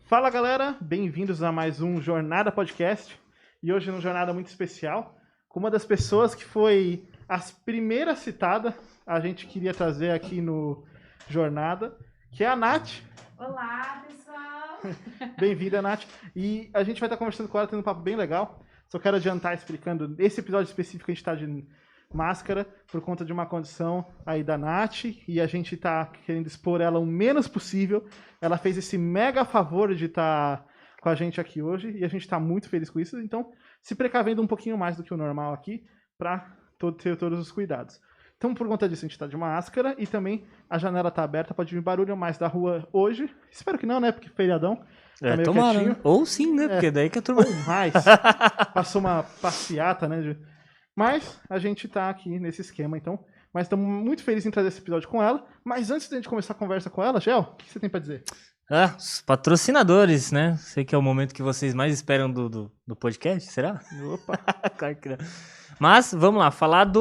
Fala galera, bem-vindos a mais um Jornada Podcast. E hoje numa jornada muito especial, com uma das pessoas que foi as primeiras citada, a gente queria trazer aqui no Jornada, que é a Nath. Olá, pessoal! Bem-vinda, Nath. E a gente vai estar conversando com ela, tendo um papo bem legal. Só quero adiantar explicando, esse episódio específico a gente está de máscara por conta de uma condição aí da Nath, e a gente tá querendo expor ela o menos possível. Ela fez esse mega favor de estar com a gente aqui hoje, e a gente tá muito feliz com isso, então se precavendo um pouquinho mais do que o normal aqui, para ter todos os cuidados. Então, por conta disso, a gente tá de máscara, e também a janela tá aberta, pode vir barulho mais da rua hoje. Espero que não, né, porque feriadão. Tá meio tomara, quietinho. né? Ou sim, né? Porque daí que a turma... Ou mais. Passou uma passeata, né? Mas a gente tá aqui nesse esquema, então. Mas estamos muito felizes em trazer esse episódio com ela. Mas antes de a gente começar a conversa com ela, Gel, o que você tem pra dizer? os patrocinadores, né? Sei que é o momento que vocês mais esperam do podcast, será? Opa! Claro que não. Mas, vamos lá, falar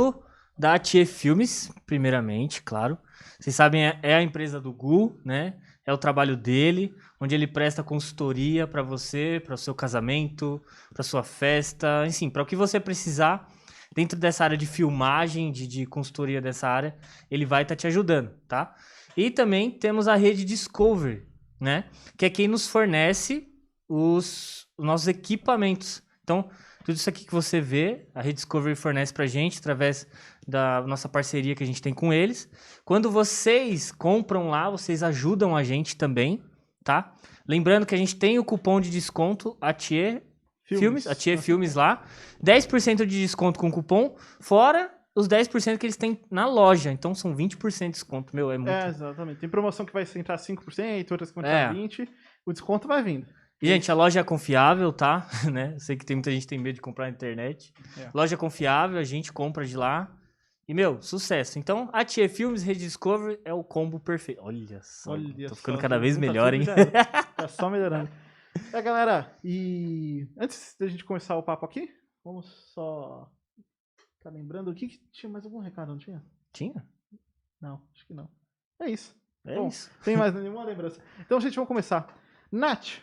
da Atier Filmes, primeiramente, claro. Vocês sabem, é a empresa do Gu, né? É o trabalho dele, onde ele presta consultoria pra você, para o seu casamento, pra sua festa, enfim, para o que você precisar. Dentro dessa área de filmagem, de consultoria dessa área, ele vai estar te ajudando, tá? E também temos a rede Discovery, né? Que é quem nos fornece os nossos equipamentos. Então, tudo isso aqui que você vê, a rede Discovery fornece pra gente através da nossa parceria que a gente tem com eles. Quando vocês compram lá, vocês ajudam a gente também, tá? Lembrando que a gente tem o cupom de desconto Atier Filmes, Atier Filmes lá, 10% de desconto com cupom, fora os 10% que eles têm na loja. Então são 20% de desconto, meu, é muito. É, exatamente. Tem promoção que vai entrar 5%, outras que vão entrar 20%. O desconto vai vindo. E, gente, a loja é confiável, tá? Né? Eu sei que tem muita gente que tem medo de comprar na internet. Loja confiável, a gente compra de lá. E, meu, sucesso. Então, Atier Filmes, Rede Discovery é o combo perfeito. Olha só, tô ficando cada vez melhor, hein? Tá só melhorando. Galera, e antes da gente começar o papo aqui, vamos só tá lembrando que tinha mais algum recado, não tinha? Tinha? Não, acho que não. É isso. É Bom, isso. Tem mais nenhuma lembrança. Então, gente, vamos começar. Nath,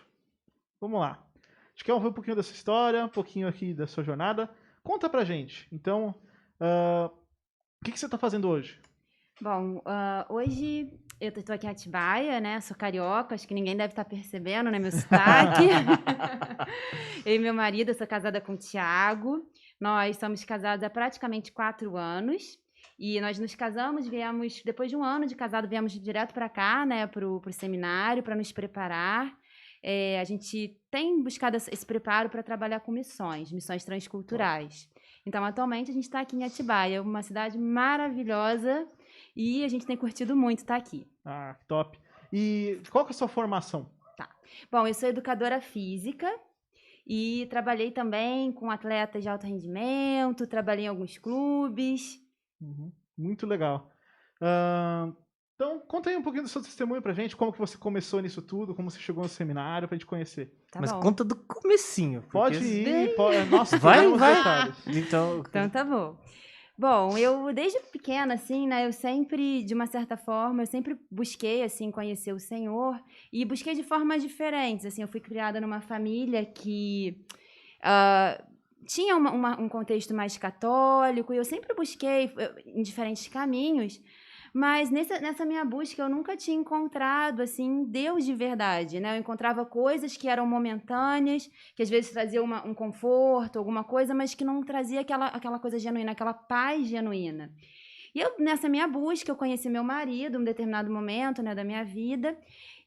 vamos lá. A gente quer ouvir um pouquinho da sua história, um pouquinho aqui da sua jornada. Conta pra gente. Então, o que você tá fazendo hoje? Bom, hoje eu tô aqui em Atibaia, né? Sou carioca, acho que ninguém deve estar percebendo, né? Meu sotaque. Eu e meu marido, eu sou casada com o Thiago. Nós somos casados há praticamente 4 anos. E nós nos casamos, depois de um ano de casado, viemos direto para cá, né? Pro seminário, para nos preparar. A gente tem buscado esse preparo para trabalhar com missões transculturais. Então, atualmente, a gente está aqui em Atibaia, uma cidade maravilhosa, e a gente tem curtido muito estar aqui. Ah, top. E qual que é a sua formação? Tá. Bom, eu sou educadora física e trabalhei também com atletas de alto rendimento, trabalhei em alguns clubes. Muito legal. Então, conta aí um pouquinho do seu testemunho pra gente, como que você começou nisso tudo, como você chegou no seminário, pra gente conhecer. Tá Mas bom. conta do comecinho. Pode ir, nossa, vai. Detalhes. Então tá bom. Bom, eu desde pequena, assim, né, eu sempre, de uma certa forma, eu sempre busquei, assim, conhecer o Senhor e busquei de formas diferentes, assim, eu fui criada numa família que tinha um contexto mais católico e eu sempre busquei em diferentes caminhos, mas nessa minha busca eu nunca tinha encontrado, assim, Deus de verdade, né? Eu encontrava coisas que eram momentâneas, que às vezes traziam um conforto, alguma coisa, mas que não trazia aquela coisa genuína, aquela paz genuína. E eu, nessa minha busca, eu conheci meu marido em um determinado momento, né, da minha vida,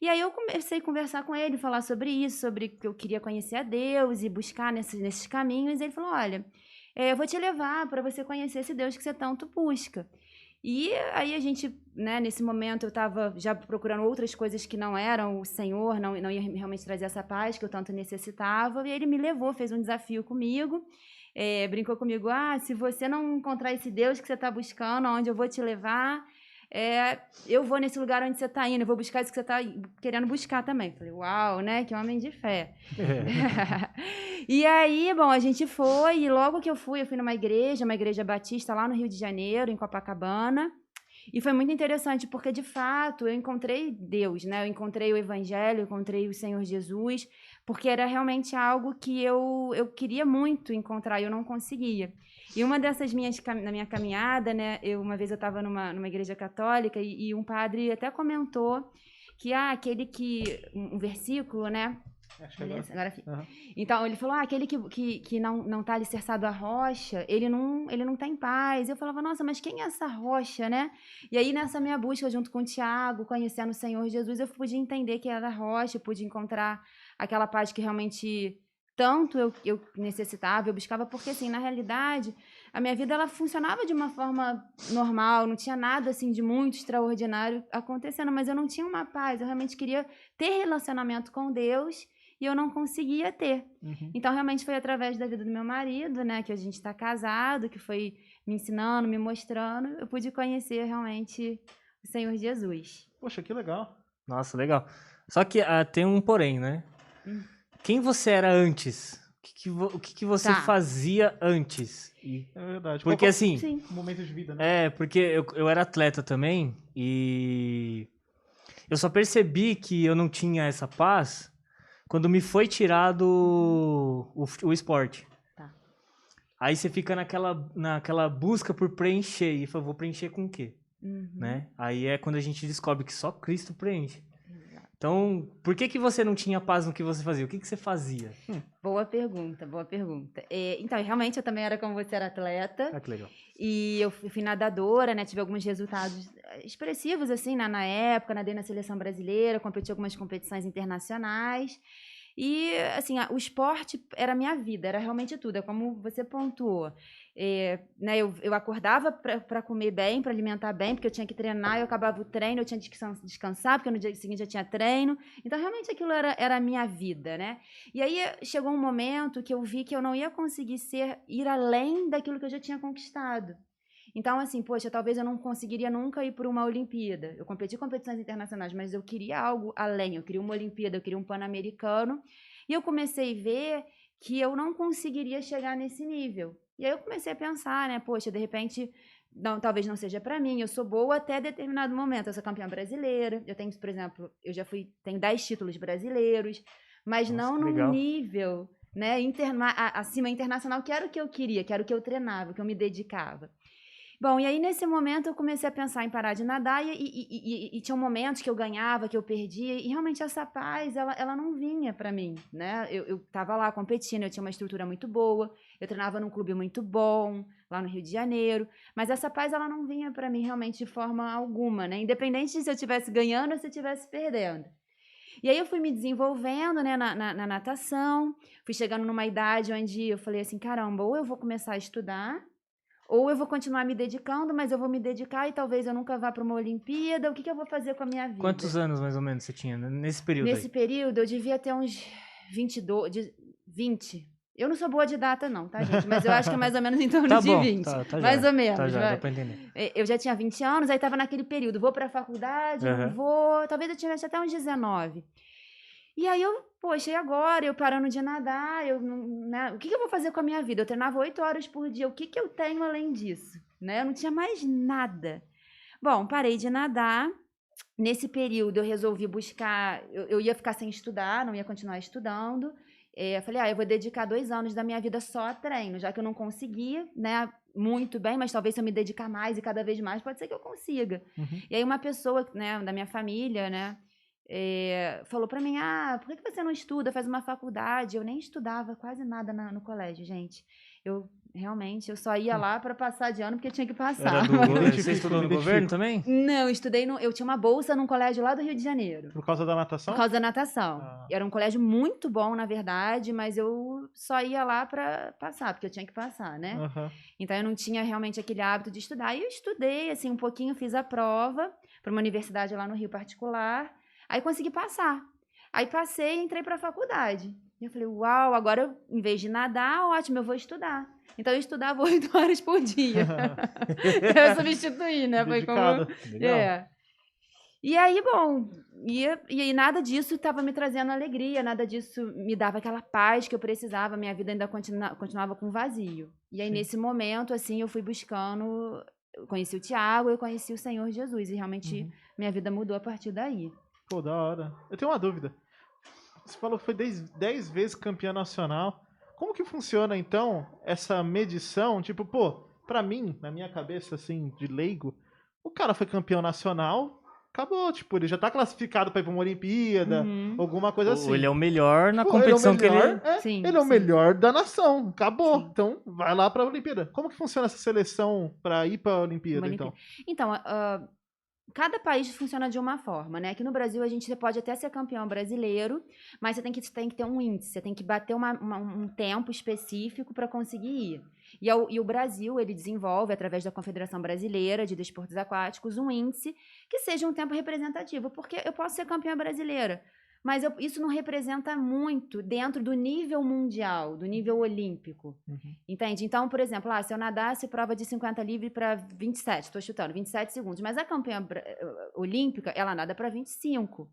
e aí eu comecei a conversar com ele, falar sobre isso, sobre que eu queria conhecer a Deus e buscar nesses caminhos, e ele falou, olha, eu vou te levar para você conhecer esse Deus que você tanto busca. E aí a gente, né, nesse momento eu estava já procurando outras coisas que não eram o Senhor, não ia realmente trazer essa paz que eu tanto necessitava, e ele me levou, fez um desafio comigo, brincou comigo, se você não encontrar esse Deus que você está buscando, onde eu vou te levar, eu vou nesse lugar onde você está indo, eu vou buscar isso que você está querendo buscar também. Falei, uau, né, que homem de fé. E aí, bom, a gente foi, e logo que eu fui numa igreja batista lá no Rio de Janeiro, em Copacabana, E foi muito interessante, porque, de fato, eu encontrei Deus, né? Eu encontrei o Evangelho, eu encontrei o Senhor Jesus, porque era realmente algo que eu queria muito encontrar e eu não conseguia. E uma dessas na minha caminhada, né? Uma vez eu estava numa igreja católica e um padre até comentou que aquele que... Um versículo, né? Acho que Beleza, agora fica. Aham. Então, ele falou, aquele que não tá alicerçado à rocha, ele não tá em paz. Eu falava, nossa, mas quem é essa rocha, né? E aí, nessa minha busca, junto com o Tiago, conhecendo o Senhor Jesus, eu pude entender que era a rocha, eu pude encontrar aquela paz que realmente tanto eu necessitava, eu buscava, porque, assim, na realidade, a minha vida, ela funcionava de uma forma normal, não tinha nada, assim, de muito extraordinário acontecendo, mas eu não tinha uma paz, eu realmente queria ter relacionamento com Deus, e eu não conseguia ter. Uhum. Então, realmente, foi através da vida do meu marido, né, que a gente está casado, que foi me ensinando, me mostrando, eu pude conhecer realmente o Senhor Jesus. Poxa, que legal. Nossa, legal. Só que tem um porém, né? Quem você era antes? O que você Tá. fazia antes? É verdade. Porque Qual assim, Sim. foi o momento de vida, né? porque eu era atleta também e eu só percebi que eu não tinha essa paz quando me foi tirado o esporte. Tá. Aí você fica naquela busca por preencher. E fala, vou preencher com o quê? Uhum. Né? Aí é quando a gente descobre que só Cristo preenche. Exato. Então, por que você não tinha paz no que você fazia? O que você fazia? Boa pergunta, boa pergunta. Então, realmente, eu também era como você, era atleta. Ah, que legal. E eu fui nadadora, né? Tive alguns resultados expressivos, assim, na época. Nadei na seleção brasileira, competi em algumas competições internacionais. E, assim, o esporte era a minha vida, era realmente tudo. É como você pontuou. Né, eu acordava para comer bem, para alimentar bem, porque eu tinha que treinar, eu acabava o treino, eu tinha que descansar, porque no dia seguinte eu tinha treino. Então, realmente, aquilo era a minha vida, né? E aí, chegou um momento que eu vi que eu não ia conseguir ir além daquilo que eu já tinha conquistado. Então, assim, poxa, talvez eu não conseguiria nunca ir por uma Olimpíada. Eu competi em competições internacionais, mas eu queria algo além. Eu queria uma Olimpíada, eu queria um Pan-Americano. E eu comecei a ver que eu não conseguiria chegar nesse nível. E aí eu comecei a pensar, né? Poxa, de repente, talvez não seja para mim. Eu sou boa até determinado momento. Eu sou campeã brasileira. Eu tenho, por exemplo, tenho 10 títulos brasileiros, mas Nossa, não que num legal. nível, né, acima internacional, que era o que eu queria, que era o que eu treinava, que eu me dedicava. Bom, e aí nesse momento eu comecei a pensar em parar de nadar e tinha momentos que eu ganhava, que eu perdia, e realmente essa paz, ela não vinha pra mim, né? Eu tava lá competindo, eu tinha uma estrutura muito boa, eu treinava num clube muito bom, lá no Rio de Janeiro, mas essa paz, ela não vinha pra mim realmente de forma alguma, né? Independente de se eu estivesse ganhando ou se eu estivesse perdendo. E aí eu fui me desenvolvendo, né, na natação, fui chegando numa idade onde eu falei assim, caramba, ou eu vou começar a estudar, ou eu vou continuar me dedicando, mas eu vou me dedicar e talvez eu nunca vá para uma Olimpíada. O que eu vou fazer com a minha vida? Quantos anos, mais ou menos, você tinha nesse período Nesse aí? período, eu devia ter uns 20. Eu não sou boa de data, não, tá, gente? Mas eu acho que é mais ou menos em torno Tá de bom, 20. tá Mais já. ou menos. Tá já, vai. dá pra entender. Eu já tinha 20 anos, aí tava naquele período. Vou pra faculdade, não vou. Talvez eu tivesse até uns 19. E aí poxa, e agora? Eu parando de nadar, né? O que eu vou fazer com a minha vida? Eu treinava 8 horas por dia, o que eu tenho além disso? Né? Eu não tinha mais nada. Bom, parei de nadar. Nesse período, eu resolvi buscar... Eu ia ficar sem estudar, não ia continuar estudando. Eu falei, eu vou dedicar 2 anos da minha vida só a treino, já que eu não conseguia, né, muito bem, mas talvez se eu me dedicar mais e cada vez mais, pode ser que eu consiga. Uhum. E aí uma pessoa, né, da minha família, né, falou pra mim, por que você não estuda, faz uma faculdade? Eu nem estudava quase nada no colégio, gente. Eu só ia lá pra passar de ano porque eu tinha que passar. Você estudou no governo também? Não, eu tinha uma bolsa num colégio lá do Rio de Janeiro. Por causa da natação? Por causa da natação. Era um colégio muito bom, na verdade, mas eu só ia lá pra passar, porque eu tinha que passar, né? Uhum. Então eu não tinha realmente aquele hábito de estudar. E eu estudei, assim, um pouquinho, fiz a prova pra uma universidade lá no Rio particular. Aí consegui passar. Aí passei e entrei pra faculdade. E eu falei, uau, agora em vez de nadar, ótimo, eu vou estudar. Então eu estudava 8 horas por dia. Eu substituí, né? Foi como... Legal. E aí, bom, e aí nada disso estava me trazendo alegria, nada disso me dava aquela paz que eu precisava, minha vida ainda continuava com vazio. E aí, nesse momento, assim, eu fui buscando eu conheci o Tiago, eu conheci o Senhor Jesus. E realmente minha vida mudou a partir daí. Pô, da hora. Eu tenho uma dúvida. Você falou que foi 10 vezes campeã nacional. Como que funciona, então, essa medição? Tipo, pô, pra mim, na minha cabeça, assim, de leigo, o cara foi campeão nacional, acabou. Tipo, ele já tá classificado pra ir pra uma Olimpíada, alguma coisa assim. Ou ele é o melhor na Pô, competição ele é o melhor, que ele... Sim, ele é o sim. melhor da nação. Acabou. Sim. Então, vai lá pra Olimpíada. Como que funciona essa seleção pra ir pra Olimpíada, Uma então? Então, cada país funciona de uma forma, né? Aqui no Brasil a gente pode até ser campeão brasileiro, mas você tem que ter um índice, você tem que bater um tempo específico para conseguir ir. E o Brasil, ele desenvolve, através da Confederação Brasileira de Desportos Aquáticos, um índice que seja um tempo representativo, porque eu posso ser campeã brasileira, mas isso não representa muito dentro do nível mundial, do nível olímpico. Entende? Então, por exemplo, se eu nadasse prova de 50 livre para 27, estou chutando, 27 segundos, mas a campeã olímpica, ela nada para 25.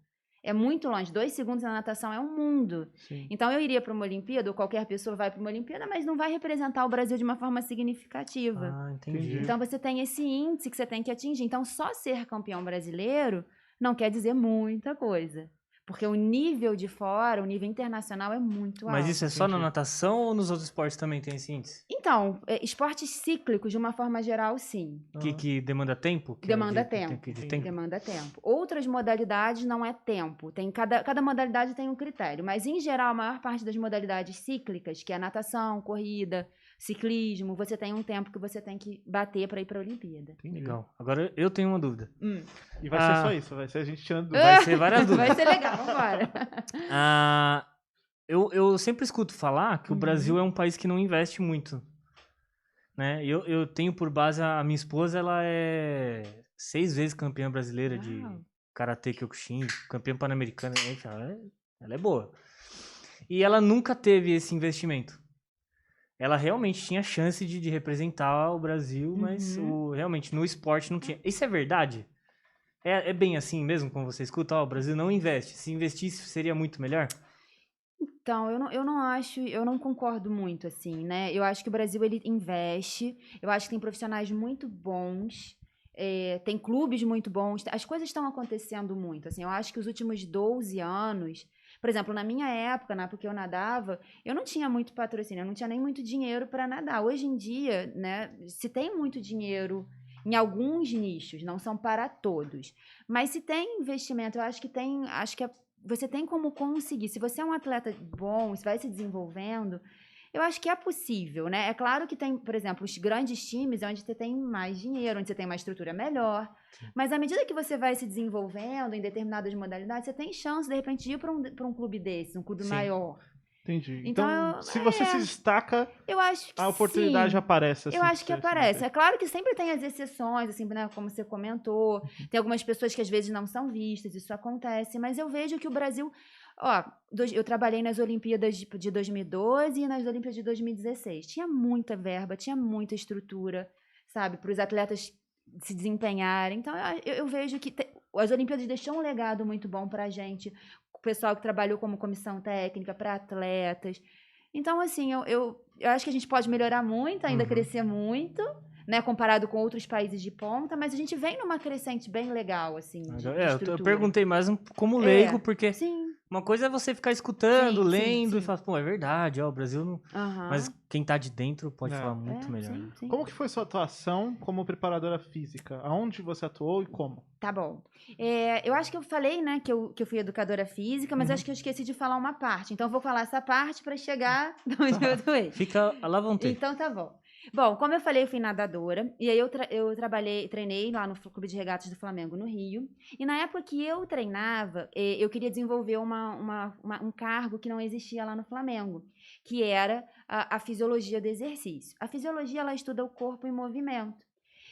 É muito longe. 2 segundos na natação é um mundo. Sim. Então, eu iria para uma Olimpíada, ou qualquer pessoa vai para uma Olimpíada, mas não vai representar o Brasil de uma forma significativa. Ah, entendi. Então, você tem esse índice que você tem que atingir. Então, só ser campeão brasileiro não quer dizer muita coisa. Porque o nível de fora, o nível internacional é muito alto. Mas isso é só na natação ou nos outros esportes também tem esse índice? Então, esportes cíclicos, de uma forma geral, sim. Que demanda tempo? Demanda tempo. Demanda tempo. Outras modalidades não é tempo. Cada modalidade tem um critério. Mas, em geral, a maior parte das modalidades cíclicas, que é natação, corrida, ciclismo, você tem um tempo que você tem que bater para ir para a Olimpíada. Legal. Agora eu tenho uma dúvida. E vai ser só isso, vai ser a gente tirando dúvidas. Vai ser várias dúvidas. Vai ser legal, vambora. Eu sempre escuto falar que o Brasil é um país que não investe muito. Né? Eu tenho por base a minha esposa, ela é 6 vezes campeã brasileira de Karatê Kyokushin, campeã pan-americana, enfim, ela é boa. E ela nunca teve esse investimento. Ela realmente tinha chance de representar o Brasil, mas realmente no esporte não tinha. Isso é verdade? É bem assim mesmo, como você escuta? O Brasil não investe. Se investisse, seria muito melhor? Então, eu não acho, eu não concordo muito, assim, né? Eu acho que o Brasil, ele investe, eu acho que tem profissionais muito bons, tem clubes muito bons, as coisas estão acontecendo muito, assim, eu acho que os últimos 12 anos, por exemplo, na minha época, na época que eu nadava, eu não tinha muito patrocínio, eu não tinha nem muito dinheiro para nadar. Hoje em dia, né, se tem muito dinheiro em alguns nichos, não são para todos, mas se tem investimento, eu acho que você tem como conseguir. Se você é um atleta bom, se vai se desenvolvendo, eu acho que é possível, né? É claro que tem, por exemplo, os grandes times onde você tem mais dinheiro, onde você tem uma estrutura melhor. Sim. Mas à medida que você vai se desenvolvendo em determinadas modalidades, você tem chance, de repente, de ir para um clube desse, um clube maior. Entendi. Então, se você se destaca, eu acho que a oportunidade aparece. Assim, eu acho que aparece. É claro que sempre tem as exceções, assim, né, como você comentou. Tem algumas pessoas que às vezes não são vistas, isso acontece. Mas eu vejo que o Brasil... eu trabalhei nas Olimpíadas de 2012 e nas Olimpíadas de 2016. Tinha muita verba, tinha muita estrutura, sabe, para os atletas se desempenharem. Então, eu vejo que as Olimpíadas deixam um legado muito bom para a gente. O pessoal que trabalhou como comissão técnica, para atletas. Então, assim, eu acho que a gente pode melhorar muito, ainda crescer muito, né, comparado com outros países de ponta, mas a gente vem numa crescente bem legal, assim, de eu perguntei mais como leigo, porque sim. Uma coisa é você ficar escutando, lendo sim. e falar, pô, é verdade, ó, o Brasil não... Uhum. Mas quem tá de dentro pode falar muito melhor. Sim. Como que foi sua atuação como preparadora física? Aonde você atuou e como? Tá bom. Eu acho que eu falei, né, que eu fui educadora física, mas acho que eu esqueci de falar uma parte. Então, eu vou falar essa parte para chegar onde eu atuei. Fica à vontade. Então, tá bom. Bom, como eu falei, eu fui nadadora, e aí eu treinei lá no Clube de Regatas do Flamengo, no Rio, e na época que eu treinava, eu queria desenvolver um cargo que não existia lá no Flamengo, que era a fisiologia do exercício. A fisiologia, ela estuda o corpo em movimento.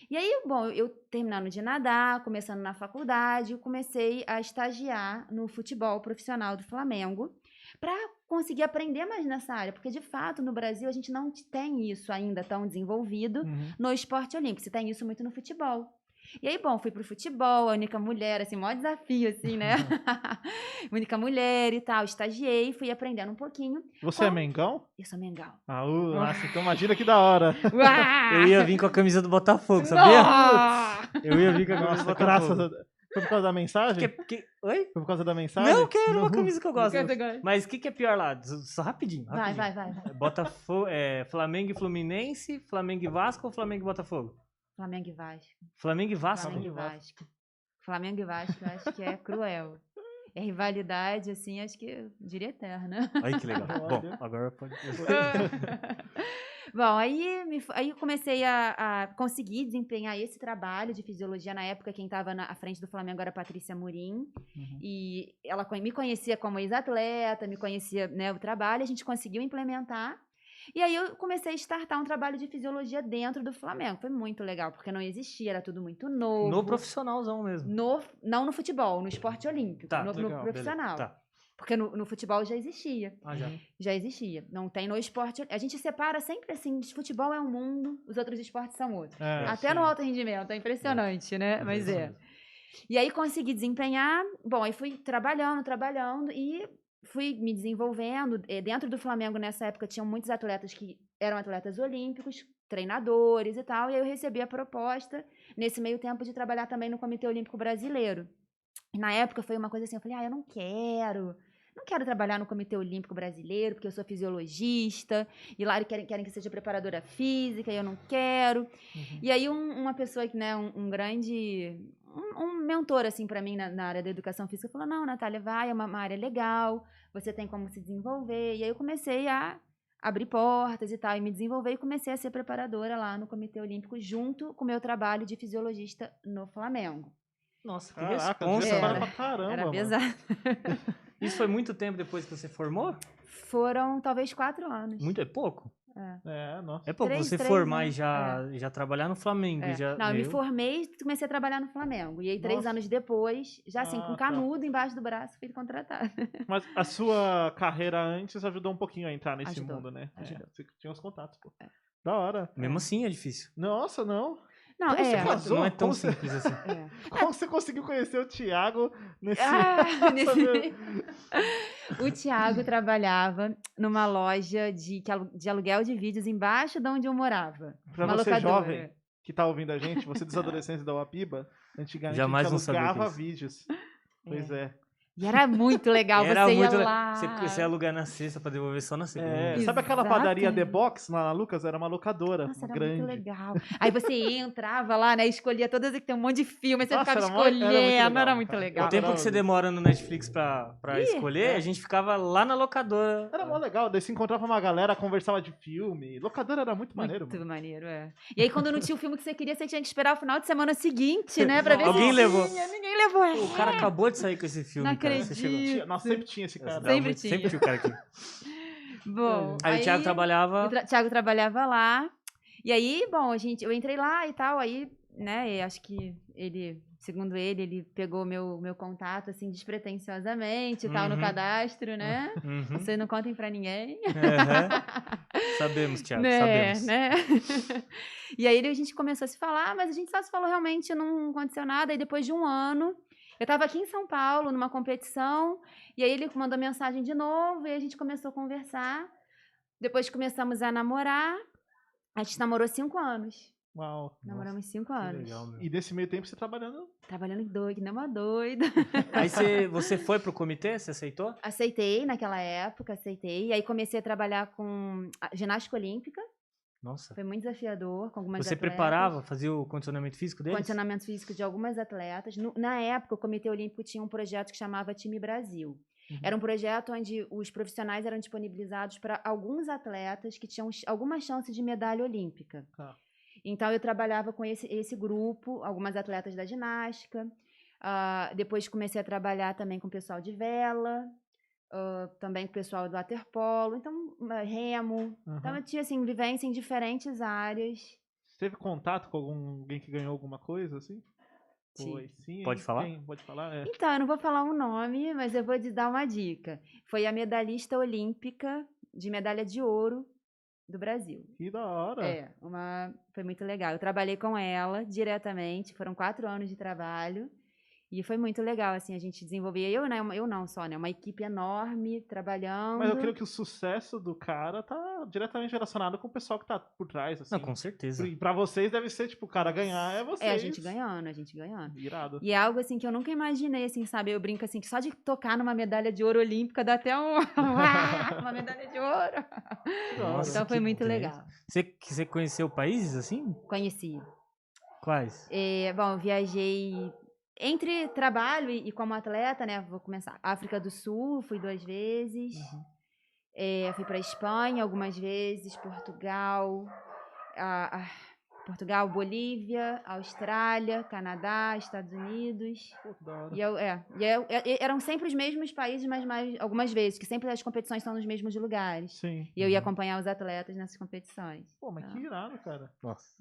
E aí, bom, eu terminando de nadar, começando na faculdade, eu comecei a estagiar no futebol profissional do Flamengo, para conseguir aprender mais nessa área, porque de fato no Brasil a gente não tem isso ainda tão desenvolvido no esporte olímpico, você tem isso muito no futebol. E aí, bom, fui pro futebol, a única mulher, assim, maior desafio, assim, né? Única mulher e tal. Estagiei, fui aprendendo um pouquinho. Você é Mengão? Eu sou Mengão. Nossa, então imagina que da hora. Eu ia vir com a camisa do Botafogo, sabia? Nossa! Eu ia vir com a camisa Nossa, do graças Botafogo. a Deus. Foi por causa da mensagem? Oi? Foi por causa da mensagem? Não, que era uma camisa que eu gosto. Que você gosta? Mas o que é pior lá? Só rapidinho. Vai. Botafogo, Flamengo e Fluminense, Flamengo e Vasco ou Flamengo e Botafogo? Flamengo e Vasco. Flamengo e Vasco? Flamengo e Vasco. Flamengo e Vasco, eu acho que é cruel. É rivalidade, assim, acho que eu diria eterna. Ai, que legal. Bom, Olha. agora pode... Bom, aí eu comecei a conseguir desempenhar esse trabalho de fisiologia. Na época, quem estava à frente do Flamengo era a Patrícia Murim. E ela me conhecia como ex-atleta, me conhecia, né, o trabalho. A gente conseguiu implementar. E aí eu comecei a startar um trabalho de fisiologia dentro do Flamengo. Foi muito legal, porque não existia, era tudo muito novo. No profissionalzão mesmo. Não no futebol, no esporte olímpico, Tá, no legal, profissional. Tá. Porque no futebol já existia. Ah, já. Já existia. Não tem no esporte. A gente separa sempre assim: de futebol é um mundo, os outros esportes são outros. Até sim. no alto rendimento, é impressionante, né? Mas é. E aí consegui desempenhar. Bom, aí fui trabalhando e fui me desenvolvendo. Dentro do Flamengo, nessa época, tinham muitos atletas que eram atletas olímpicos, treinadores e tal. E aí eu recebi a proposta, nesse meio tempo, de trabalhar também no Comitê Olímpico Brasileiro. E na época foi uma coisa assim, eu falei, eu não quero trabalhar no Comitê Olímpico Brasileiro, porque eu sou fisiologista, e lá querem que eu seja preparadora física, e eu não quero. E aí uma pessoa, né, um mentor, assim, para mim na área da educação física, falou, não, Natália, vai, é uma área legal, você tem como se desenvolver. E aí eu comecei a abrir portas e tal, e me desenvolver, e comecei a ser preparadora lá no Comitê Olímpico, junto com o meu trabalho de fisiologista no Flamengo. Nossa, que Caraca, responsa, você trabalha Era. pra caramba, Era mano. pesado. Isso foi muito tempo depois que você formou? Foram talvez 4 anos. Muito é pouco? Nossa. É pouco. Três, Você 3, formar né? e já trabalhar no Flamengo. É. Já, Não, eu me formei e comecei a trabalhar no Flamengo. E aí, 3 Nossa. anos depois, já assim, com Ah, tá. canudo embaixo do braço, fui contratada. Mas a sua carreira antes ajudou um pouquinho a entrar nesse Ajudou, mundo, né? ajudou. Você tinha os contatos, pô. Da hora. Mesmo assim é difícil. Nossa, não. Não, Como você é. casou? Não é tão Como você- simples assim. Como você conseguiu conhecer o Thiago nesse... O Thiago trabalhava numa loja de aluguel de vídeos embaixo de onde eu morava. Pra Uma você locadora. jovem que tá ouvindo a gente, você dos adolescentes da Uapiba, antigamente Jamais a vão gente saber o que é alugava isso. vídeos. Pois é. E era muito legal, Era você ia muito lá. Você ia alugar na sexta pra devolver só na segunda. Sabe aquela padaria The Exatamente. Box lá na Lucas? Era uma locadora, Nossa, uma era grande. muito legal. Aí você entrava lá, né? Escolhia todas, que tem um monte de filme, aí você Nossa, ficava era muito escolhendo. legal, Era muito cara. legal. O tempo que você maravilhoso. demora no Netflix pra Ih, escolher, a gente ficava lá na locadora. Era mó legal, daí se encontrava uma galera, conversava de filme. Locadora era muito maneiro, Muito mano. maneiro, é. E aí, quando não tinha o filme que você queria, você tinha que esperar o final de semana seguinte, né? Pra ver Alguém se levou. tinha. Ninguém levou. O cara acabou de sair com esse filme, Não cara. Você chegou. acredito. Nossa, sempre tinha esse cara. Sempre tinha. Sempre tinha o cara aqui. Bom, Aí o Thiago trabalhava. O Thiago trabalhava lá. E aí, bom, eu entrei lá e tal, aí, né, eu acho que segundo ele pegou meu contato, assim, despretensiosamente e tal, no Uhum. cadastro, né? Uhum. Vocês não contem pra ninguém. Sabemos, Thiago, Né, sabemos. né? E aí a gente começou a se falar, mas a gente só se falou, realmente não aconteceu nada. E depois de um ano, eu estava aqui em São Paulo, numa competição, e aí ele mandou mensagem de novo, e a gente começou a conversar. Depois começamos a namorar. A gente namorou 5 anos. Uau. Namoramos 5 Que anos. legal, meu. E desse meio tempo você trabalhando. Trabalhando doido, que nem uma doida. Aí você foi pro comitê? Você aceitou? Aceitei naquela época, aceitei. E aí comecei a trabalhar com a ginástica olímpica. Nossa. Foi muito desafiador, com algumas Você atletas. preparava, fazia o condicionamento físico deles? Condicionamento físico de algumas atletas. Na época, o Comitê Olímpico tinha um projeto que chamava Time Brasil. Era um projeto onde os profissionais eram disponibilizados para alguns atletas que tinham alguma chance de medalha olímpica. Tá. Então, eu trabalhava com esse grupo, algumas atletas da ginástica. Depois comecei a trabalhar também com o pessoal de vela, também com o pessoal do waterpolo, então, remo. Então, eu tinha, assim, vivência em diferentes áreas. Você teve contato com alguém que ganhou alguma coisa, assim? Foi, sim. Pode falar? Quem? Pode falar? É. Então, eu não vou falar o nome, mas eu vou te dar uma dica. Foi a medalhista olímpica de medalha de ouro do Brasil. Que da hora. Foi muito legal. Eu trabalhei com ela diretamente, foram 4 anos de trabalho. E foi muito legal, assim, a gente desenvolver. Eu não só, né? Uma equipe enorme trabalhando. Mas eu creio que o sucesso do cara tá diretamente relacionado com o pessoal que tá por trás, assim. Não, com certeza. E pra vocês deve ser, tipo, o cara ganhar é vocês. A gente ganhando. Irado. E é algo, assim, que eu nunca imaginei, assim, sabe? Eu brinco, assim, que só de tocar numa medalha de ouro olímpica dá até uma medalha de ouro. Nossa, Então foi que muito bem. legal. Você conheceu países assim? Conheci. Quais? Bom, eu viajei entre trabalho e como atleta, né? Vou começar. África do Sul, fui 2 vezes. Fui para Espanha algumas vezes, Portugal, Portugal, Bolívia, Austrália, Canadá, Estados Unidos. Pô, que da hora. Eram sempre os mesmos países, mas mais algumas vezes, que sempre as competições estão nos mesmos lugares. Sim. E eu ia acompanhar os atletas nessas competições. Pô, mas que irado, cara. Nossa.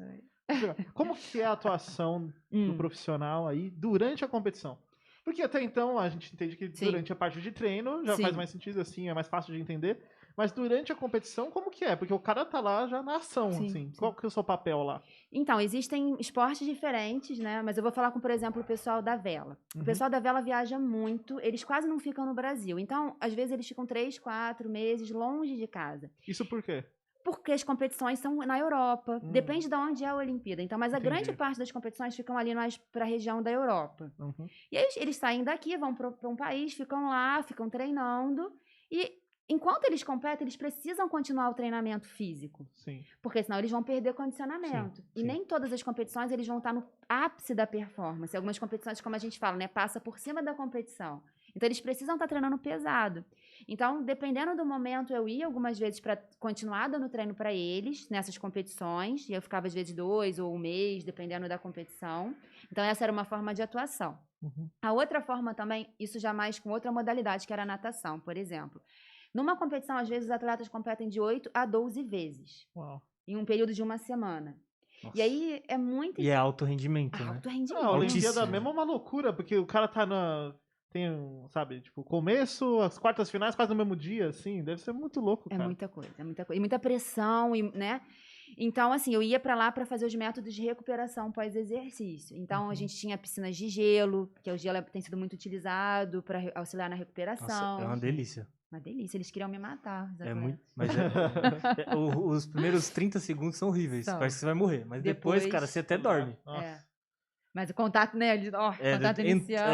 Como que é a atuação do profissional aí durante a competição? Porque até então a gente entende que durante a parte de treino já faz mais sentido, assim, é mais fácil de entender. Mas durante a competição, como que é? Porque o cara tá lá já na ação, assim. Qual que é o seu papel lá? Então, existem esportes diferentes, né? Mas eu vou falar com, por exemplo, o pessoal da vela. O pessoal da vela viaja muito, eles quase não ficam no Brasil. Então, às vezes, eles ficam 3, 4 meses longe de casa. Isso por quê? Porque as competições são na Europa. Depende de onde é a Olimpíada. Então, mas a grande parte das competições ficam ali mais para a região da Europa. E aí eles saem daqui, vão para um país, ficam lá, ficam treinando. E enquanto eles competem, eles precisam continuar o treinamento físico. Sim. Porque senão eles vão perder condicionamento. E nem todas as competições eles vão estar no ápice da performance. Algumas competições, como a gente fala, né, passa por cima da competição. Então, eles precisam estar treinando pesado. Então, dependendo do momento, eu ia algumas vezes para continuar dando treino para eles, nessas competições. E eu ficava, às vezes, 2 ou 1 mês, dependendo da competição. Então, essa era uma forma de atuação. A outra forma também, isso já mais com outra modalidade, que era a natação, por exemplo. Numa competição, às vezes, os atletas competem de 8 a 12 vezes. Uau. Em um período de 1 semana. Nossa. E aí, é muito... E é alto rendimento, né? Alto rendimento. A Olimpíada mesmo é uma loucura, porque o cara tá tem, sabe, tipo, começo, as quartas finais quase no mesmo dia, assim, deve ser muito louco, cara. É muita coisa. E muita pressão, né? Então, assim, eu ia pra lá pra fazer os métodos de recuperação pós-exercício. Então, a gente tinha piscinas de gelo, que o gelo tem sido muito utilizado pra auxiliar na recuperação. Nossa, é uma delícia. Uma delícia, eles queriam me matar. É muito, mas os primeiros 30 segundos são horríveis, parece que você vai morrer. Mas depois, cara, você até dorme. Mas o contato, né? Contato inicial.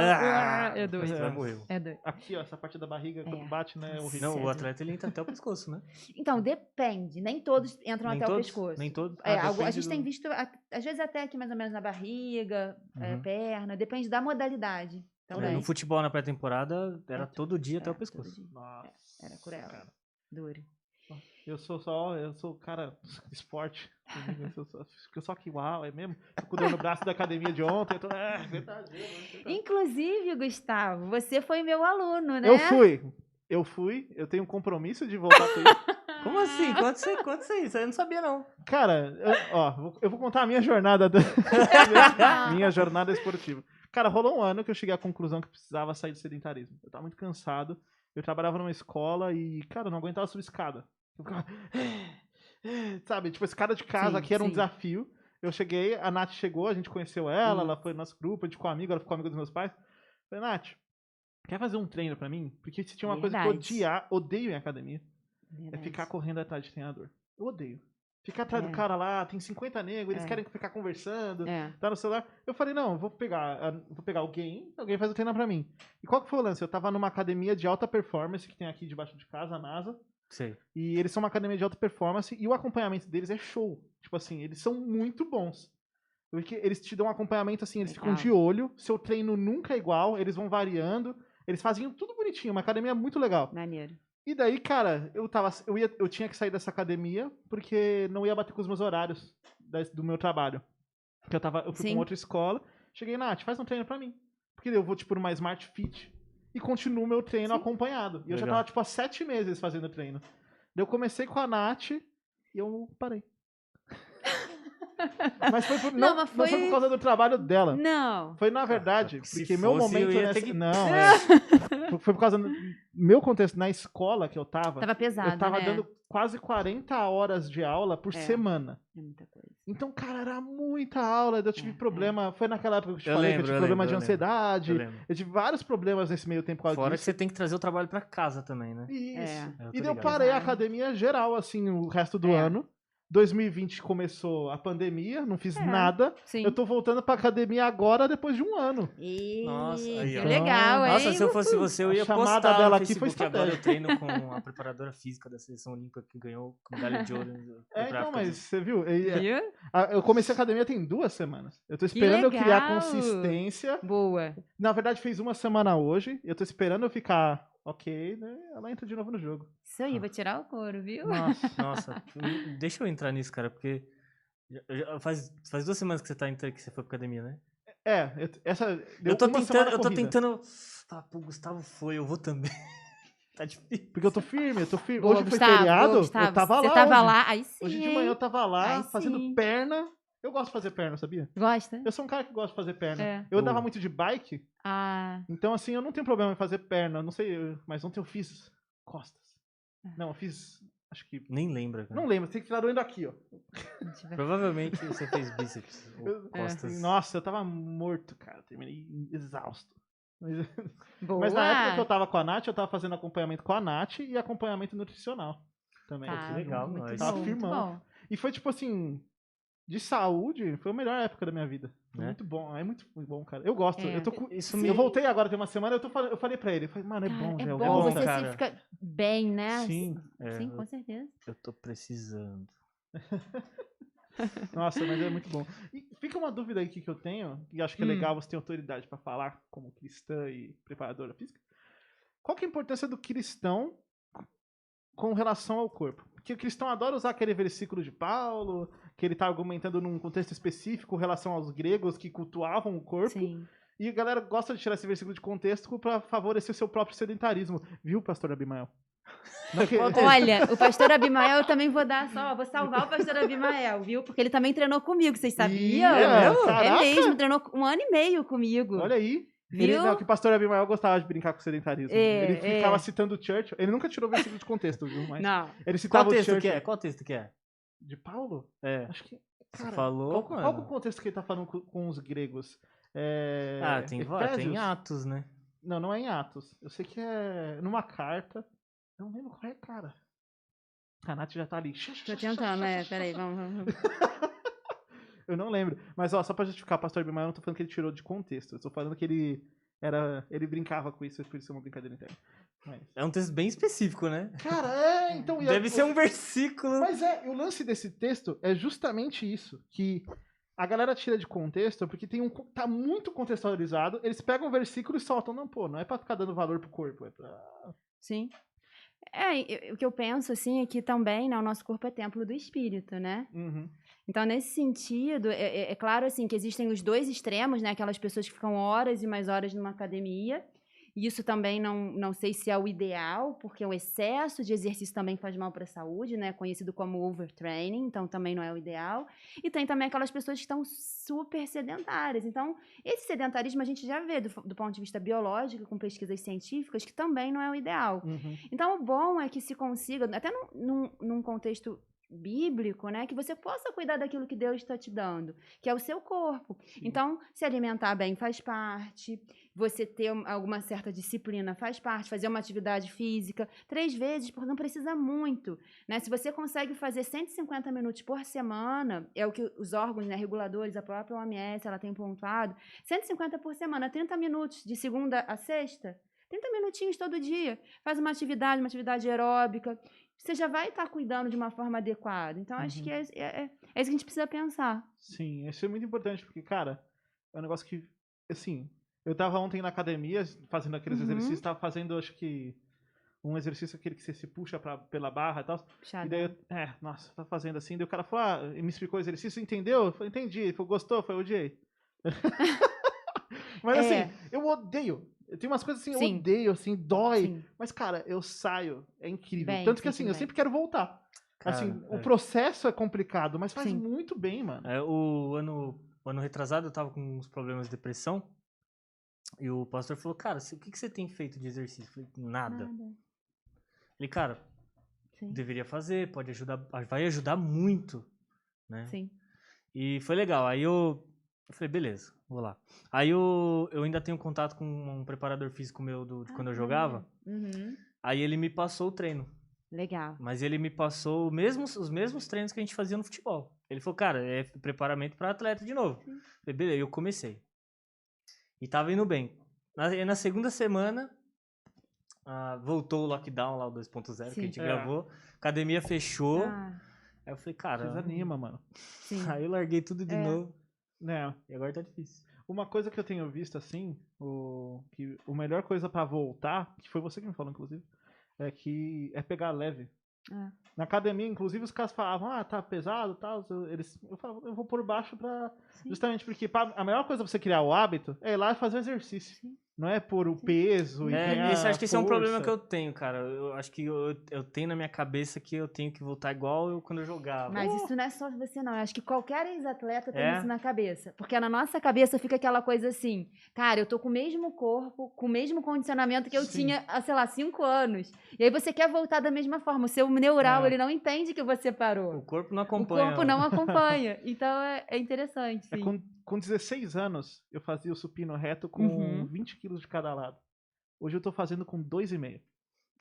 É doido. Você vai morrer. É doido. Aqui, ó, essa parte da barriga, quando bate, né? É horrível. Não, o atleta ele entra até o pescoço, né? Então, depende. Nem todos entram Nem até todos? o pescoço. Nem todos? A gente tem visto, às vezes até aqui mais ou menos na barriga, perna, depende da modalidade. Também. No futebol, na pré-temporada, era todo dia até o pescoço. Nossa. Era cruel. Duro. Eu sou cara de esporte. Eu só que uau, é mesmo? Fico dando o braço da academia de ontem. Verdade. Inclusive, Gustavo, você foi meu aluno, né? Eu fui. Eu tenho um compromisso de voltar com isso. Como assim? Conta isso? Eu não sabia, não. Cara, eu vou contar a minha jornada. Minha jornada esportiva. Cara, rolou um ano que eu cheguei à conclusão que precisava sair do sedentarismo. Eu tava muito cansado. Eu trabalhava numa escola e, cara, eu não aguentava subir escada. Eu ficava... Sabe, tipo, escada de casa aqui era um desafio. Eu cheguei, a Nath chegou, a gente conheceu ela, ela foi no nosso grupo, a gente ficou amigo, ela ficou amiga dos meus pais. Eu falei, Nath, quer fazer um treino pra mim? Porque se tinha uma coisa que eu odeio em academia, é ficar correndo atrás de treinador. Eu odeio. Ficar atrás do cara lá, tem 50 negros, eles querem ficar conversando, tá no celular. Eu falei, não, vou pegar alguém faz o treino pra mim. E qual que foi o lance? Eu tava numa academia de alta performance, que tem aqui debaixo de casa, a NASA. Sei. E eles são uma academia de alta performance, e o acompanhamento deles é show. Tipo assim, eles são muito bons. Porque eles te dão um acompanhamento assim, eles ficam de olho, seu treino nunca é igual, eles vão variando, eles fazem tudo bonitinho, uma academia muito legal. Maneiro. E daí, cara, eu tinha que sair dessa academia porque não ia bater com os meus horários do meu trabalho. Porque eu fui com outra escola. Cheguei, Nath, faz um treino pra mim. Porque eu vou, tipo, numa Smart Fit e continuo meu treino acompanhado. E eu já tava, tipo, há 7 meses fazendo treino. Daí eu comecei com a Nath e eu parei. Mas foi por, Não, não, mas não foi foi- por causa do trabalho dela. Não. Foi, na verdade, Se porque meu fosse, momento eu ia nessa... ter que- Não, foi por causa do meu contexto. Na escola que eu tava, Tava pesado, eu tava né? dando quase 40 horas de aula por É. semana. É muita coisa. Então, cara, era muita aula. Eu tive problema. Foi naquela época que eu te Eu falei que eu lembro, tive eu problema lembro, de eu lembro. ansiedade. Eu lembro. Eu tive vários problemas nesse meio tempo por causa Fora que disso. você tem que trazer o trabalho pra casa também, né? Isso. Eu tô E daí eu ligado. parei a Exato. academia geral, assim, o resto do É. ano. 2020 começou a pandemia, não fiz É. nada. Sim. Eu tô voltando pra academia agora, depois de um ano. Nossa, aí, Que ó. legal, hein? Nossa, se eu fosse você, eu A ia chamada postar dela no aqui foi Facebook. Agora eu estratégica. treino com a preparadora física da Seleção Olímpica que ganhou medalha de ouro. Então, mas você viu? Viu? Eu comecei a academia tem 2 semanas. Eu tô esperando eu criar legal! consistência. Boa. Na verdade, fez uma semana hoje. Eu tô esperando eu ficar ok, né? Ela entra de novo no jogo. Isso aí, vou tirar o couro, viu? Nossa. Nossa, deixa eu entrar nisso, cara, porque faz 2 semanas que você tá que você foi pra academia, né? Essa. Deu Eu tô uma semana tentando, corrida. falar, pô, o Gustavo foi, eu vou também. Tá difícil. Porque eu tô firme, eu tô firme. Boa, Hoje foi Gustavo, feriado, boa, Gustavo. eu tava Você lá. tava hoje. lá, aí sim. Hoje de manhã eu hein? tava lá Ai, fazendo sim. perna. Eu gosto de fazer perna, sabia? Gosta? Eu sou um cara que gosta de fazer perna. É. Eu andava muito de bike, Ah, então assim, eu não tenho problema em fazer perna. Não sei, mas ontem eu fiz costas. Não, eu fiz. Acho que. Nem lembra, cara. Não lembro, tem que tirar doendo aqui, ó. deixa eu ver. Provavelmente você fez bíceps ou costas. Nossa, eu tava morto, cara. Terminei exausto. Mas, Boa. mas na época que eu tava com a Nath, eu tava fazendo acompanhamento com a Nath e acompanhamento nutricional também. Tá, que legal, muito nós. Tava bom, muito firmão. bom. E foi tipo assim, de saúde, foi a melhor época da minha vida. Foi Né? muito bom, é muito bom, cara. Eu gosto. É. Eu, tô com- Isso eu voltei agora, tem uma semana, eu falei pra ele, eu falei, mano, é Cara, bom, é já. bom, bom, você cara. se fica bem, né? Sim. Sim, com certeza. Eu tô precisando. Nossa, mas é muito bom. E fica uma dúvida aí que eu tenho, e acho que é legal você ter autoridade pra falar como cristã e preparadora física. Qual que é a importância do cristão com relação ao corpo? Porque o cristão adora usar aquele versículo de Paulo, que ele tá argumentando num contexto específico em relação aos gregos que cultuavam o corpo. Sim. E a galera gosta de tirar esse versículo de contexto pra favorecer o seu próprio sedentarismo. Viu, pastor Abimael? Não que- Qual texto? Olha, o pastor Abimael eu também vou dar só, vou salvar o pastor Abimael, viu? Porque ele também treinou comigo, vocês sabiam? É, É caraca! mesmo, treinou 1 ano e meio comigo. Olha aí. Viu? Não, que o pastor Abimael gostava de brincar com o sedentarismo. É, Ele ficava é. citando o Churchill. Ele nunca tirou o versículo de contexto, viu? Mas Não. ele citava Qual o texto que Churchill. é? Qual texto que é? De Paulo? É. Acho que. Você Cara, falou, qual mano. que é o contexto que ele tá falando com os gregos? É, Ah, tem Efésios? Atos, né? Não, não é em Atos. Eu sei que é numa carta. Não lembro qual é, cara. A Nath já tá ali. Tô tentando, peraí, vamos. Eu não lembro. Mas, ó, só pra justificar, pastor Abimael, eu não tô falando que ele tirou de contexto. Eu tô falando que ele brincava com isso, por isso é uma brincadeira interna. Mas... É um texto bem específico, né? Cara, então... Deve ser um versículo. Mas o lance desse texto é justamente isso, que a galera tira de contexto porque tá muito contextualizado, eles pegam o versículo e soltam. Não, pô, não é pra ficar dando valor pro corpo, é pra... Sim. O que eu penso, assim, é que também, né, o nosso corpo é templo do Espírito, né? Uhum. Então, nesse sentido, é claro, assim, que existem os dois extremos, né? Aquelas pessoas que ficam horas e mais horas numa academia. E isso também não sei se é o ideal, porque o excesso de exercício também faz mal para a saúde, né? Conhecido como overtraining, então também não é o ideal. E tem também aquelas pessoas que estão super sedentárias. Então, esse sedentarismo a gente já vê do ponto de vista biológico, com pesquisas científicas, que também não é o ideal. Uhum. Então, o bom é que se consiga, até num contexto bíblico, né, que você possa cuidar daquilo que Deus está te dando, que é o seu corpo. Sim. Então, se alimentar bem faz parte, você ter alguma certa disciplina faz parte, fazer uma atividade física 3 vezes, porque não precisa muito, né? Se você consegue fazer 150 minutos por semana, é o que os órgãos, né, reguladores, a própria OMS, ela tem pontuado, 150 por semana, 30 minutos de segunda a sexta, 30 minutinhos todo dia. Faz uma atividade aeróbica. Você já vai estar cuidando de uma forma adequada. Então, acho que é isso que a gente precisa pensar. Sim, isso é muito importante, porque, cara, é um negócio que, assim, eu tava ontem na academia fazendo aqueles exercícios, tava fazendo, acho que, um exercício aquele que você se puxa pela barra e tal. Puxada. E daí, nossa, tá fazendo assim. Daí o cara falou, me explicou o exercício, entendeu? Eu falei, entendi. Ele falou, gostou? Eu falei, odiei. Mas assim, eu odeio. Tem umas coisas assim, eu Sim. odeio, assim, dói. Sim. Mas, cara, eu saio. É incrível. Bem, Tanto que, sente assim, eu bem. sempre quero voltar. Cara, Assim, o processo é complicado, mas faz Sim. muito bem, mano. O ano retrasado eu tava com uns problemas de depressão. E o pastor falou, cara, o que você tem feito de exercício? Eu falei, nada. Ele, cara, Sim. deveria fazer, pode ajudar, vai ajudar muito, né? Sim. E foi legal. Aí eu falei, beleza, vou lá. Aí eu ainda tenho contato com um preparador físico meu de quando eu jogava. Uhum. Aí ele me passou o treino. Legal. Mas ele me passou os mesmos treinos que a gente fazia no futebol. Ele falou, cara, é preparamento para atleta de novo. Sim. Falei, beleza, eu comecei. E tava indo bem. Na segunda semana, voltou o lockdown lá, o 2.0 que a Sim. gente gravou. Academia fechou. Ah, Aí eu falei, cara. Desanima, mano. sim. Aí eu larguei tudo de É. novo. Né? E agora tá difícil. Uma coisa que eu tenho visto, assim, que a melhor coisa pra voltar, que foi você que me falou, inclusive, é pegar leve. É. Na academia, inclusive, os caras falavam, tá pesado e tal. Eu falava, eu vou por baixo Sim. justamente porque a melhor coisa pra você criar o hábito é ir lá e fazer o exercício. Sim. Não é por o peso e ganhar Acho que esse é um problema força. que eu tenho, cara. Eu acho que eu tenho na minha cabeça que eu tenho que voltar igual eu quando eu jogava. Mas isso não é só você, não. Eu acho que qualquer ex-atleta tem É? isso na cabeça. Porque na nossa cabeça fica aquela coisa assim, cara, eu tô com o mesmo corpo, com o mesmo condicionamento que eu Sim. tinha há, sei lá, 5 anos. E aí você quer voltar da mesma forma. O seu neural, É. ele não entende que você O parou. corpo não O acompanha. corpo não acompanha. Então é interessante, sim. Com 16 anos, eu fazia o supino reto com Uhum. 20 quilos de cada lado. Hoje eu tô fazendo com 2,5.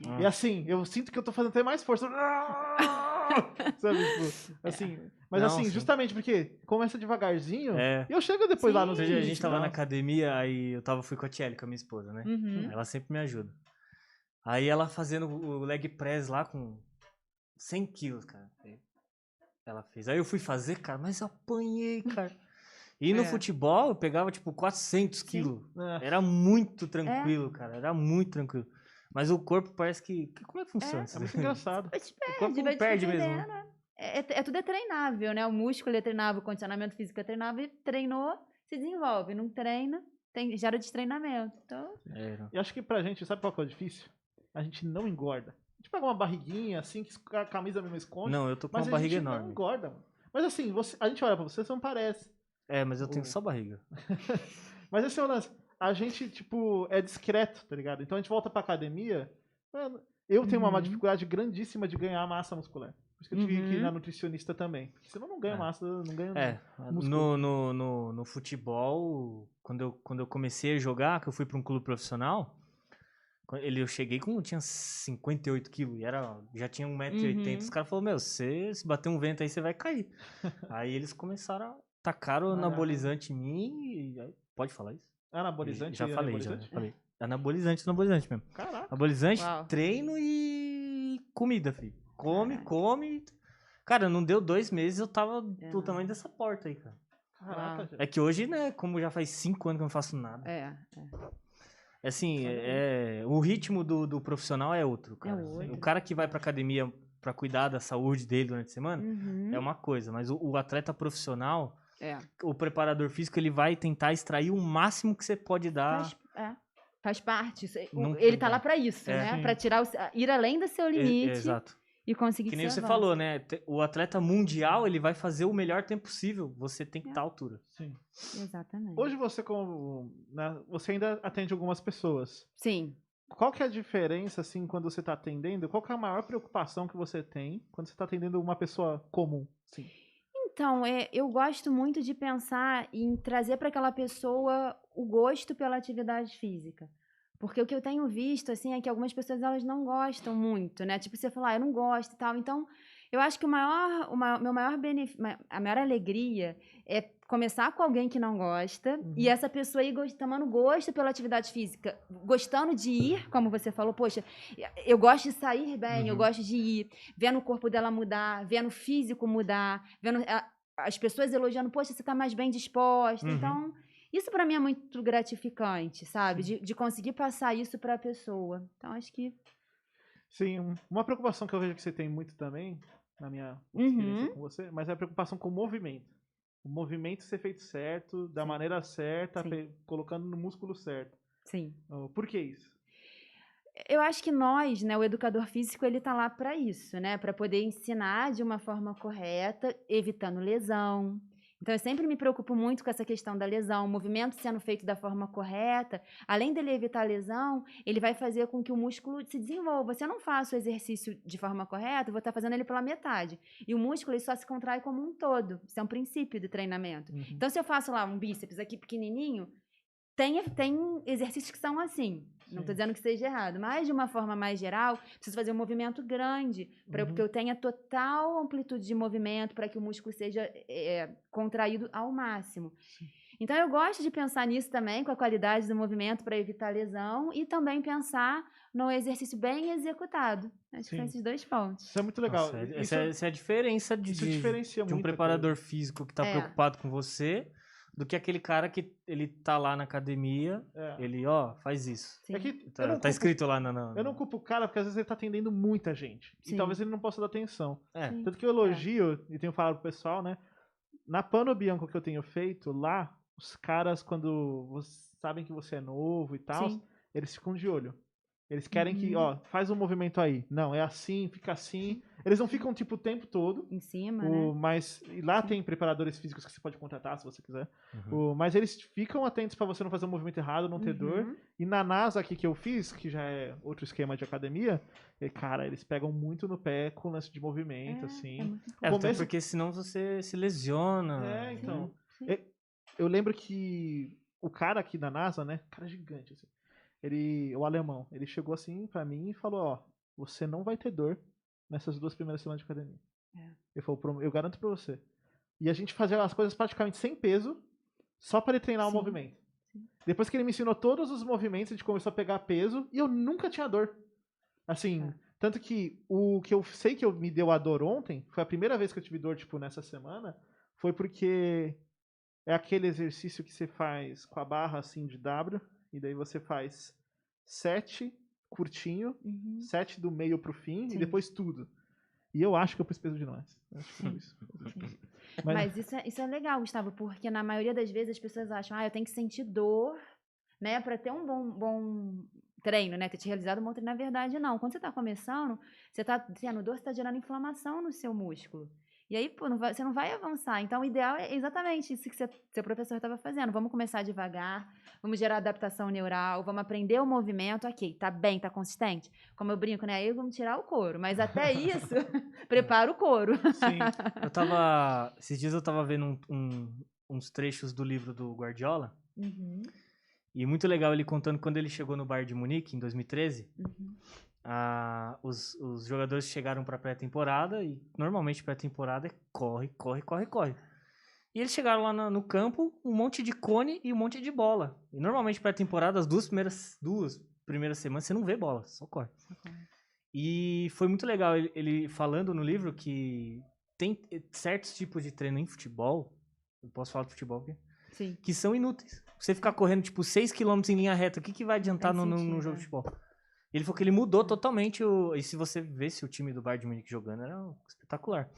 Ah. E assim, eu sinto que eu tô fazendo até mais força. Sabe, tipo, assim. Mas Não, assim, sim. justamente porque começa devagarzinho É. e eu chego depois lá Sim. no Outro dia a 20 gente e tava tal. na academia, aí fui com a Tchelle, com a minha esposa, né? Uhum. Ela sempre me ajuda. Aí ela fazendo o leg press lá com 100 quilos, cara. Ela fez. Aí eu fui fazer, cara, mas eu apanhei, cara. E no É. futebol eu pegava tipo 400 quilos. É. Era muito tranquilo, cara. Era muito tranquilo. Mas o corpo parece que. Como é que funciona É isso? muito engraçado. Vai te O corpo vai te perde perder, mesmo. né? Tudo é treinável, né? O músculo é treinável, o condicionamento físico é treinável. Treinou, se desenvolve. Não treina, gera destreinamento. Então, É, não. E acho que pra gente, sabe qual que é o difícil? A gente não engorda. A gente pega uma barriguinha assim, que a camisa mesmo esconde. Não, eu tô com Mas uma a barriga gente não enorme. engorda, mano. Mas assim, a gente olha pra você não parece. É, mas eu tenho só barriga. Mas esse é o lance. A gente, tipo, é discreto, tá ligado? Então a gente volta pra academia. Mano, eu tenho uma Uhum. dificuldade grandíssima de ganhar massa muscular. Por isso que eu tive que ir Uhum. na nutricionista também. Porque senão eu não ganho É. massa, não ganho É, músculo. no futebol, quando eu comecei a jogar, que eu fui para um clube profissional, eu cheguei tinha 58 quilos, e já tinha 1,80 m. Uhum. Os caras falaram, se bater um vento aí, você vai cair. Aí eles começaram a tacar o anabolizante em mim pode falar isso? Anabolizante? Já falei, já anabolizante? falei. Anabolizante mesmo. Caraca. Anabolizante, Uau. treino e comida, filho. Caraca. Come. Cara, não deu 2 meses, eu tava do É. tamanho dessa porta aí, cara. Caraca, Uau. gente. É que hoje, né, como já faz 5 anos que eu não faço nada. Assim, o ritmo do profissional é outro, cara. outro. O cara que vai pra academia pra cuidar da saúde dele durante a semana Uhum. é uma coisa, mas o atleta profissional, É. o preparador físico, ele vai tentar extrair o máximo que você pode dar. Faz parte. Não- Ele tá lá pra isso, É. né? Sim. Pra ir além do seu limite Exato. e conseguir Que que nem você avance. falou, né? O atleta mundial, ele vai fazer o melhor tempo possível. Você tem que estar à altura. Sim. Exatamente. Hoje você, você ainda atende algumas pessoas. Sim. Qual que é a diferença, assim, quando você está atendendo? Qual que é a maior preocupação que você tem quando você está atendendo uma pessoa comum? Sim. Então, eu gosto muito de pensar em trazer para aquela pessoa o gosto pela atividade física. Porque o que eu tenho visto, assim, é que algumas pessoas, elas não gostam muito, né? Tipo, você falar, eu não gosto e tal. Então, eu acho que meu maior benefício, a maior alegria é começar com alguém que não gosta e essa pessoa ir tomando gosto pela atividade física, gostando de ir, como você falou, poxa, eu gosto de sair bem, eu gosto de ir, vendo o corpo dela mudar, vendo o físico mudar, vendo as pessoas elogiando, poxa, você tá mais bem disposta. Então, isso para mim é muito gratificante, sabe? De conseguir passar isso para a pessoa. Então, acho que... Sim, uma preocupação que eu vejo que você tem muito também, na minha experiência com você, mas é a preocupação com o movimento. O movimento ser feito certo, da maneira certa, colocando no músculo certo. Sim. Por que isso? Eu acho que nós, né, o educador físico, ele tá lá para isso, né, para poder ensinar de uma forma correta, evitando lesão. Então, eu sempre me preocupo muito com essa questão da lesão, o movimento sendo feito da forma correta, além dele evitar a lesão, ele vai fazer com que o músculo se desenvolva. Se eu não faço o exercício de forma correta, eu vou estar fazendo ele pela metade. E o músculo ele só se contrai como um todo. Isso é um princípio do treinamento. Uhum. Então, se eu faço lá um bíceps aqui pequenininho, tem exercícios que são assim. Não estou Sim. dizendo que seja errado, mas de uma forma mais geral, preciso fazer um movimento grande para Uhum. que eu tenha total amplitude de movimento para que o músculo seja contraído ao máximo. Sim. Então eu gosto de pensar nisso também, com a qualidade do movimento para evitar lesão e também pensar no exercício bem executado. Acho que são Sim. esses dois pontos. Isso é muito legal. Nossa, Isso, essa é a diferença isso diferencia de um muita preparador físico que tá É. preocupado com você do que aquele cara que ele tá lá na academia, É. ele, ó, faz isso. Sim. É que eu Tá, não tá culpo- escrito lá na... Eu não culpo o cara, porque às vezes ele tá atendendo muita gente. E Sim. talvez ele não possa dar atenção. É. Sim. Tanto que eu elogio, e tenho falado pro pessoal, né? Na Pano Bianco que eu tenho feito, lá, os caras, quando sabem que você é novo e tal, Sim. eles ficam de olho. Eles querem que, Uhum. ó, faz um movimento aí. Não, é assim, fica assim. Eles não ficam, tipo, o tempo todo. Em cima, né? Mas e lá Sim. tem preparadores físicos que você pode contratar, se você quiser. Uhum. Mas eles ficam atentos pra você não fazer um movimento errado, não ter dor. Uhum. E na NASA aqui que eu fiz, que já é outro esquema de academia, cara, eles pegam muito no pé com lance de movimento, assim. É muito É, até Começo- porque senão você se lesiona. É, então. Sim. Eu lembro que o cara aqui da NASA, né? Cara gigante, assim. O alemão, ele chegou assim pra mim e falou, ó, você não vai ter dor nessas 2 primeiras semanas de academia. É. Ele falou, eu garanto pra você. E a gente fazia as coisas praticamente sem peso, só pra ele treinar o Sim. movimento. Sim. Depois que ele me ensinou todos os movimentos, a gente começou a pegar peso e eu nunca tinha dor. Assim, tanto que o que eu sei que me deu a dor ontem, foi a primeira vez que eu tive dor, tipo, nessa semana, foi porque é aquele exercício que você faz com a barra, assim, de W, e daí você faz 7 curtinho, Uhum. 7 do meio pro fim, Sim. e depois tudo. E eu acho que eu pus peso demais. Eu acho que foi isso. Mas isso é legal, Gustavo, porque na maioria das vezes as pessoas acham, eu tenho que sentir dor, né, para ter um bom treino, né, ter te realizado um bom treino. Na verdade, não. Quando você tá começando, você tá tendo dor, você tá gerando inflamação no seu músculo. E aí, pô, você não vai avançar. Então, o ideal é exatamente isso que seu professor estava fazendo. Vamos começar devagar, vamos gerar adaptação neural, vamos aprender o movimento. Ok, tá bem, tá consistente? Como eu brinco, né? Aí vamos tirar o couro. Mas até isso, prepara o couro. Sim. Esses dias eu tava vendo uns trechos do livro do Guardiola. Uhum, E muito legal ele contando quando ele chegou no Bayern de Munique, em 2013. uhum. Os jogadores chegaram pra pré-temporada e normalmente pré-temporada é corre, corre, corre, corre. E eles chegaram lá no campo, um monte de cone e um monte de bola. E normalmente pré-temporada, as duas primeiras semanas, você não vê bola, só corre. E foi muito legal ele falando no livro que tem certos tipos de treino em futebol, eu posso falar de futebol aqui, Sim. que são inúteis. Você ficar correndo, tipo, 6 km em linha reta, o que vai adiantar Tem no sentido, jogo é. de futebol? Ele falou que ele mudou totalmente E se você visse o time do Bayern de Munique jogando, era espetacular.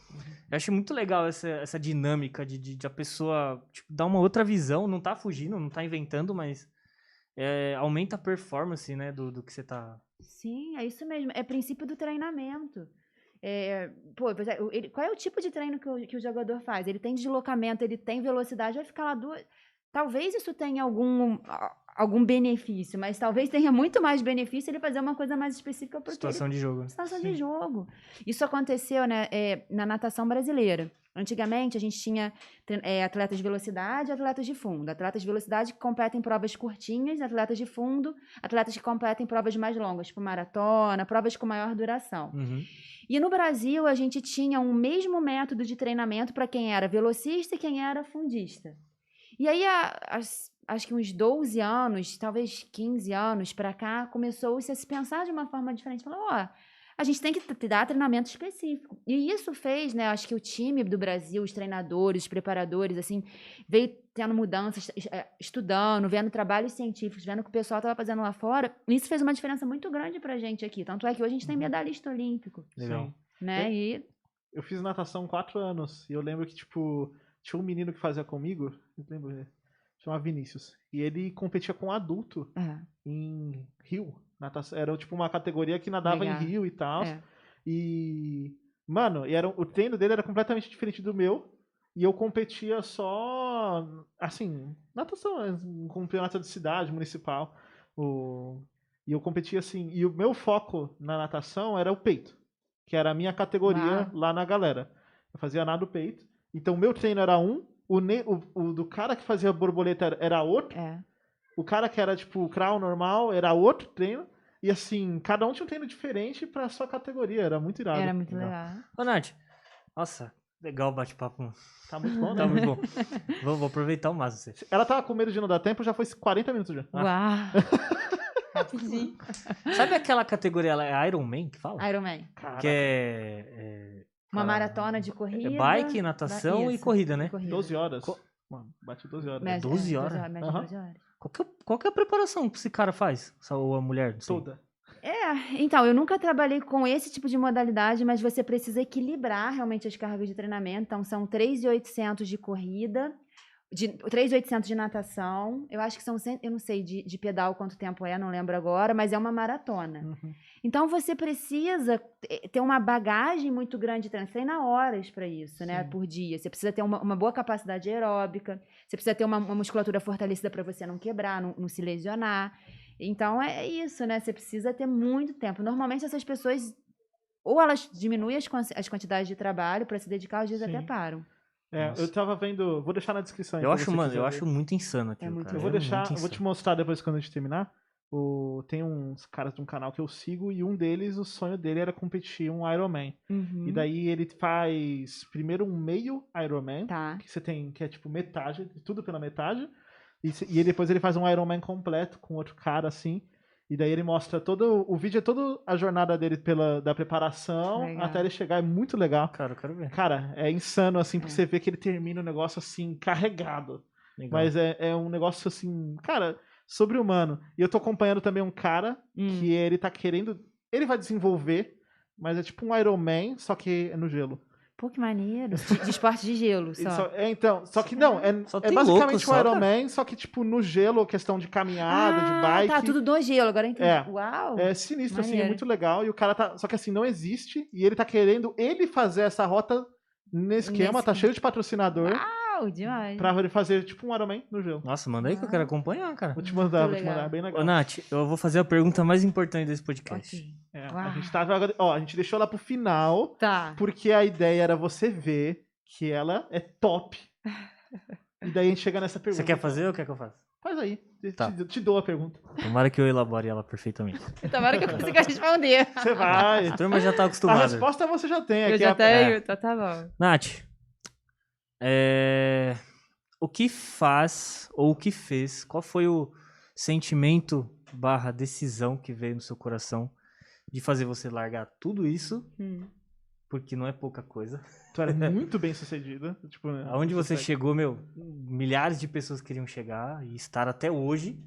Eu achei muito legal essa dinâmica de a pessoa tipo, dar uma outra visão, não tá fugindo, não tá inventando, mas aumenta a performance, né, do que você tá... Sim, é isso mesmo. É princípio do treinamento. Qual é o tipo de treino que o jogador faz? Ele tem deslocamento, ele tem velocidade, vai ficar lá duas. Talvez isso tenha algum benefício, mas talvez tenha muito mais benefício ele fazer uma coisa mais específica para Situação de jogo. situação Sim. de jogo. Isso aconteceu, né, na natação brasileira. Antigamente, a gente tinha atletas de velocidade e atletas de fundo. Atletas de velocidade que competem em provas curtinhas, atletas de fundo, atletas que competem em provas mais longas, tipo maratona, provas com maior duração. Uhum. E no Brasil, a gente tinha um mesmo método de treinamento para quem era velocista e quem era fundista. E aí, acho que uns 12 anos, talvez 15 anos para cá, começou-se a se pensar de uma forma diferente. Falou, a gente tem que dar treinamento específico. E isso fez, né, acho que o time do Brasil, os treinadores, os preparadores, assim, veio tendo mudanças, estudando, vendo trabalhos científicos, vendo o que o pessoal estava fazendo lá fora. Isso fez uma diferença muito grande pra gente aqui. Tanto é que hoje a gente tem medalhista olímpico, Legal. Sim. né? E Eu fiz natação 4 anos. E eu lembro que, tipo, tinha um menino que fazia comigo. Eu lembro, chamava Vinícius. E ele competia com um adulto em Rio. Natação, era tipo uma categoria que nadava Legal. em rio e tal. É. E, mano, o treino dele era completamente diferente do meu. E eu competia só, assim, natação, um campeonato de cidade, municipal. E eu competia assim. E o meu foco na natação era o peito, que era a minha categoria Uau. lá na galera. Eu fazia nado peito. Então o meu treino era o do cara que fazia borboleta era outro. É. O cara que era, tipo, crawl normal era outro treino. E assim, cada um tinha um treino diferente pra sua categoria. Era muito irado. Era muito legal. Ô, Nath, nossa, legal o bate-papo. Tá muito bom, né? Tá muito bom. Vou aproveitar o máximo. Ela tava com medo de não dar tempo, já foi 40 minutos já. Uau! Rapidinho. Sabe aquela categoria lá, é Iron Man que fala? Iron Man. Caraca, Que é Uma maratona de corrida. bike, natação e Isso, corrida, né? 12 horas. Mano, bate 12 horas. Mede- 12 horas? mede Aham. 12 horas. Qual que é a preparação que esse cara faz? Ou a mulher? Não sei. Toda. Então, eu nunca trabalhei com esse tipo de modalidade, mas você precisa equilibrar realmente as cargas de treinamento. Então, são 3.800 de corrida, 3.800 de natação. Eu acho que são, eu não sei de pedal quanto tempo é, não lembro agora, mas é uma maratona. Uhum. Então, você precisa ter uma bagagem muito grande de treino. Você treina horas para isso, né, Sim. por dia. Você precisa ter uma boa capacidade aeróbica, você precisa ter uma musculatura fortalecida para você não quebrar, não se lesionar. Então, é isso, né? Você precisa ter muito tempo. Normalmente, essas pessoas, ou elas diminuem as quantidades de trabalho para se dedicar, às vezes Sim. até param. Nossa. Eu tava vendo. Vou deixar na descrição aí. Eu pra acho, você mano, quiser eu ver. acho muito insano aquilo, muito cara. Eu vou É deixar, muito eu vou te insano. mostrar depois quando a gente terminar. Tem uns caras de um canal que eu sigo e um deles, o sonho dele era competir um Ironman. Uhum. E daí ele faz primeiro um meio Ironman, Tá. que você tem, que é tipo metade, tudo pela metade. E depois ele faz um Ironman completo com outro cara assim. E daí ele mostra o vídeo é toda a jornada dele da preparação Legal. até ele chegar, é muito legal. Cara, eu quero ver. Cara, é insano assim, porque É. você vê que ele termina o negócio assim carregado. Legal. Mas é um negócio assim, cara, sobre-humano. E eu tô acompanhando também um cara que ele tá querendo. Ele vai desenvolver, mas é tipo um Iron Man, só que é no gelo. Pô, que maneiro. De esporte de gelo, só. Só que não, Só é tem basicamente louco um só, Iron cara. Man, só que tipo no gelo, questão de caminhada, de bike. Tá, tudo do gelo, agora eu entendi. É. Uau! É sinistro, assim, é Maneiro. muito legal. E o cara tá. Só que assim, não existe. E ele tá querendo ele fazer essa rota nesse esquema, tá cheio de patrocinador. Uau, demais. Pra ele fazer tipo um Iron Man no gelo. Nossa, manda aí que eu quero acompanhar, cara. Vou te mandar, Muito vou te legal. mandar, é bem legal. Ô, Nath, eu vou fazer a pergunta mais importante desse podcast. Ok. É, Uau. a gente tava agora. Ó, a gente deixou ela pro final, Tá. porque a ideia era você ver que ela é top. E daí a gente chega nessa pergunta. Você quer fazer ou quer que eu faça? Faz aí. Tá. Te dou a pergunta. Tomara que eu elabore ela perfeitamente. Tomara que eu consiga responder. Você vai. A turma já tá A acostumada. resposta você já tem. Eu Aqui já a- tenho, tá bom. Nath, o que faz ou o que fez? Qual foi o sentimento / decisão que veio no seu coração de fazer você largar tudo isso? Porque não é pouca coisa. Tu era muito bem sucedida. Tipo, né, Aonde você sucesso. chegou, meu, milhares de pessoas queriam chegar e estar até hoje.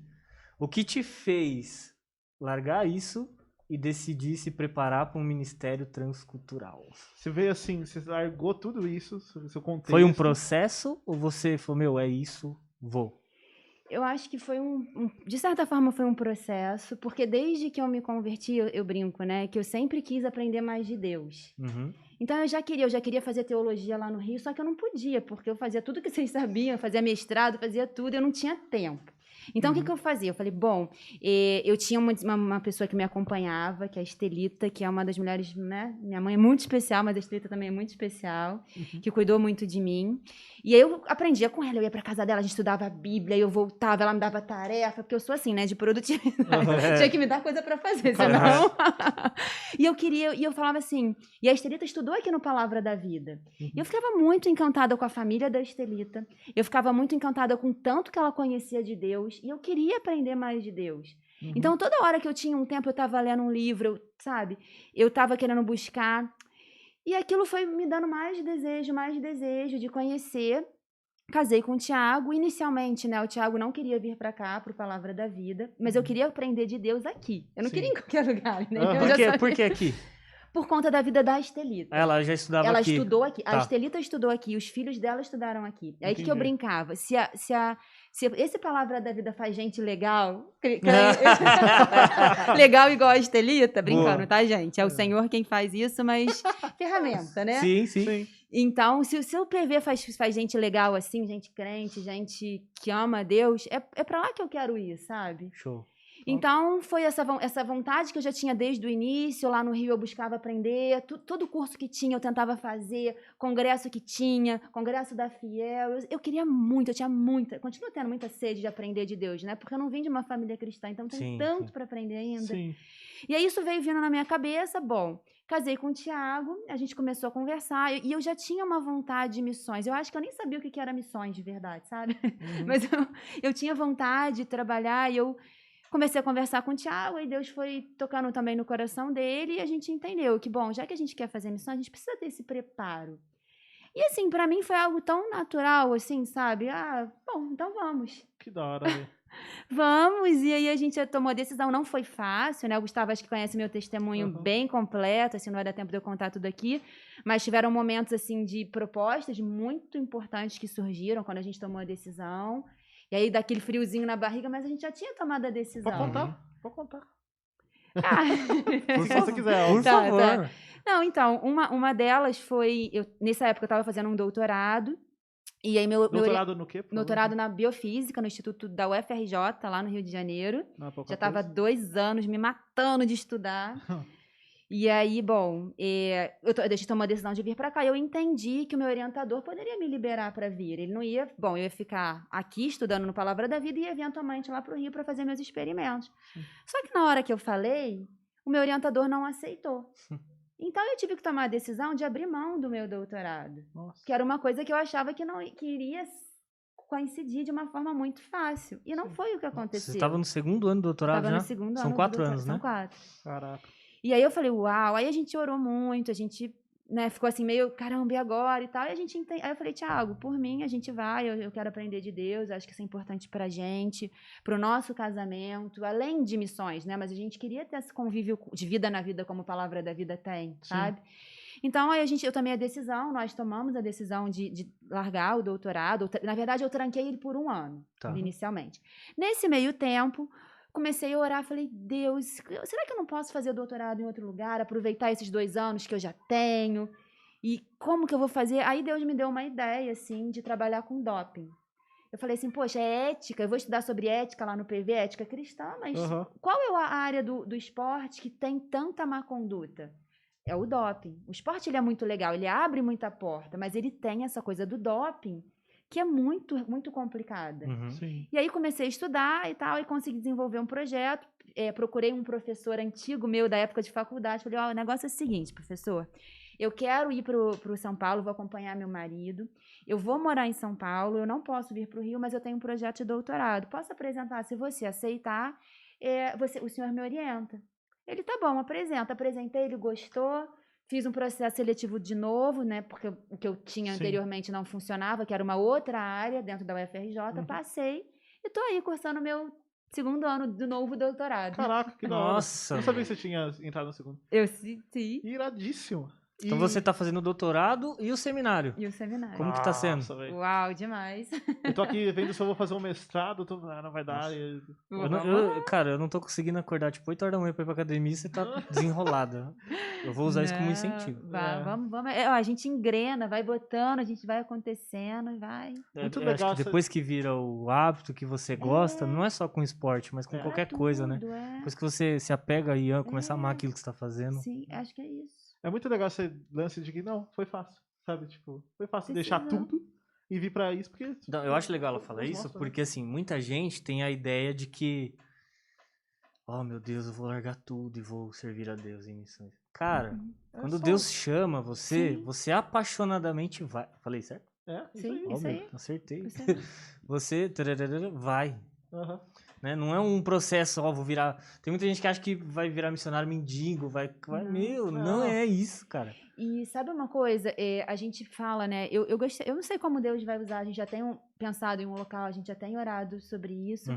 O que te fez largar isso e decidir se preparar para um ministério transcultural? Você veio assim, você largou tudo isso, seu contexto. Foi um processo ou você falou, meu, é isso, vou? Eu acho que foi de certa forma foi um processo, porque desde que eu me converti, eu brinco, né, que eu sempre quis aprender mais de Deus. Uhum. Então eu já queria fazer teologia lá no Rio, só que eu não podia, porque eu fazia tudo que vocês sabiam, eu fazia mestrado, fazia tudo, eu não tinha tempo. Então, o que eu fazia? Eu falei, bom, eu tinha uma pessoa que me acompanhava, que é a Estelita, que é uma das mulheres, né? Minha mãe é muito especial, mas a Estelita também é muito especial, que cuidou muito de mim. E aí eu aprendia com ela, eu ia pra casa dela, a gente estudava a Bíblia, eu voltava, ela me dava tarefa, porque eu sou assim, né, de produtividade. Tinha que me dar coisa pra fazer, senão... E eu falava assim, e a Estelita estudou aqui no Palavra da Vida. E eu ficava muito encantada com a família da Estelita, eu ficava muito encantada com tanto que ela conhecia de Deus, e eu queria aprender mais de Deus. Então, toda hora que eu tinha um tempo, eu estava lendo um livro, sabe? Eu estava querendo buscar. E aquilo foi me dando mais desejo de conhecer. Casei com o Tiago. Inicialmente, né? O Tiago não queria vir para cá, para o Palavra da Vida. Mas eu queria aprender de Deus aqui. Eu não Sim. queria em qualquer lugar, né? Aham. Eu já sabia. Por que aqui? Por conta da vida da Estelita. Ela já estudava Ela aqui. estudou aqui. Tá. A Estelita estudou aqui, os filhos dela estudaram aqui. Aí o que eu Entendi. brincava? Se Se esse Palavra da Vida faz gente legal, legal igual a Estelita, brincando, Boa. tá, gente? É o Senhor quem faz isso, mas ferramenta, né? Sim, sim. Então, se o PV faz gente legal assim, gente crente, gente que ama a Deus, é pra lá que eu quero ir, sabe? Show. Então, foi essa vontade que eu já tinha desde o início. Lá no Rio eu buscava aprender. Todo curso que tinha eu tentava fazer. Congresso que tinha. Congresso da Fiel. Eu queria muito, eu tinha muita... Continuo tendo muita sede de aprender de Deus, né? Porque eu não vim de uma família cristã, então tem tanto para aprender ainda. Sim. E aí isso veio vindo na minha cabeça. Bom, casei com o Thiago, a gente começou a conversar. E eu já tinha uma vontade de missões. Eu acho que eu nem sabia o que era missões de verdade, sabe? Mas eu tinha vontade de trabalhar e eu... Comecei a conversar com o Thiago, e Deus foi tocando também no coração dele, e a gente entendeu que, bom, já que a gente quer fazer missão, a gente precisa ter esse preparo. E, assim, pra mim foi algo tão natural, assim, sabe? Ah, bom, então vamos. Que da hora, velho. Vamos, e aí a gente tomou a decisão, não foi fácil, né? O Gustavo acho que conhece meu testemunho bem completo, assim, não vai dar tempo de eu contar tudo aqui, mas tiveram momentos, assim, de propostas muito importantes que surgiram quando a gente tomou a decisão. E aí, daquele friozinho na barriga, mas a gente já tinha tomado a decisão. Pode contar, pode contar. Ah. Se você quiser. Por Tá, favor. tá. Não, então, uma delas foi... nessa época eu estava fazendo um doutorado. E aí Doutorado no quê? doutorado na Biofísica, no Instituto da UFRJ, lá no Rio de Janeiro. Já estava 2 anos me matando de estudar. E aí, bom, eu deixei tomar a decisão de vir para cá. E eu entendi que o meu orientador poderia me liberar para vir. Ele não ia... Bom, eu ia ficar aqui estudando no Palavra da Vida e eventualmente lá para o Rio para fazer meus experimentos. Só que na hora que eu falei, o meu orientador não aceitou. Então, eu tive que tomar a decisão de abrir mão do meu doutorado. Nossa. Que era uma coisa que eu achava que não que iria coincidir de uma forma muito fácil. E não foi o que aconteceu. Você estava no segundo ano do doutorado já? No segundo São ano 4 do anos, né? São 4. Caraca. E aí eu falei, uau. Aí a gente orou muito, a gente, né, ficou assim meio, caramba, e agora e tal. E a gente Aí eu falei, Thiago, por mim a gente vai, eu quero aprender de Deus, acho que isso é importante pra gente, pro nosso casamento, além de missões, né? Mas a gente queria ter esse convívio de vida na vida, como a Palavra da Vida tem, sabe? Então, aí eu tomei a decisão, nós tomamos a decisão de largar o doutorado. Na verdade, eu tranquei ele por 1 ano, inicialmente. Nesse meio tempo, comecei a orar, falei, Deus, será que eu não posso fazer o doutorado em outro lugar, aproveitar esses 2 anos que eu já tenho? E como que eu vou fazer? Aí Deus me deu uma ideia, assim, de trabalhar com doping. Eu falei assim, poxa, é ética, eu vou estudar sobre ética lá no PV, ética cristã, mas qual é a área do esporte que tem tanta má conduta? É o doping. O esporte ele é muito legal, ele abre muita porta, mas ele tem essa coisa do doping, que é muito, muito complicada. Sim. E aí comecei a estudar e tal, e consegui desenvolver um projeto. Procurei um professor antigo meu da época de faculdade. Falei, o negócio é o seguinte, professor, eu quero ir pro São Paulo, vou acompanhar meu marido, eu vou morar em São Paulo, eu não posso vir pro Rio, mas eu tenho um projeto de doutorado. Posso apresentar? Se você aceitar, o senhor me orienta. Ele, tá bom, apresentei, ele gostou, fiz um processo seletivo de novo, né, porque o que eu tinha anteriormente não funcionava, que era uma outra área dentro da UFRJ, passei e tô aí cursando meu 2º ano do novo doutorado. Caraca, que da hora. Nossa. Eu não sabia que você tinha entrado no segundo. Eu sim. Iradíssimo. Então você tá fazendo o doutorado e o seminário. E o seminário. Como que tá sendo? Nossa, velho. Uau, demais. Eu tô aqui vendo se eu vou fazer um mestrado, não vai dar. Cara, eu não tô conseguindo acordar tipo 8 horas da manhã pra ir pra academia e você tá desenrolada. Eu vou usar isso como incentivo. Vamos. A gente engrena, vai botando, a gente vai acontecendo e vai. Muito Eu legal acho que depois que vira o hábito que você gosta, não é só com esporte, mas com qualquer coisa, né? Depois que você se apega e começa a amar aquilo que você tá fazendo. Sim, acho que é isso. É muito legal esse lance de que não, foi fácil, sabe? Tipo, foi fácil deixar tudo e vir pra isso, porque... Não, eu acho legal ela falar isso, porque assim, muita gente tem a ideia de que oh, meu Deus, eu vou largar tudo e vou servir a Deus em missões. Cara, quando Deus chama você, você apaixonadamente vai. Falei certo? Isso aí. Acertei. Você vai. Né? Não é um processo, vou virar... Tem muita gente que acha que vai virar missionário mendigo, não é isso, cara. E sabe uma coisa? A gente fala, né? Eu não sei como Deus vai usar, a gente já tem pensado em um local, a gente já tem orado sobre isso,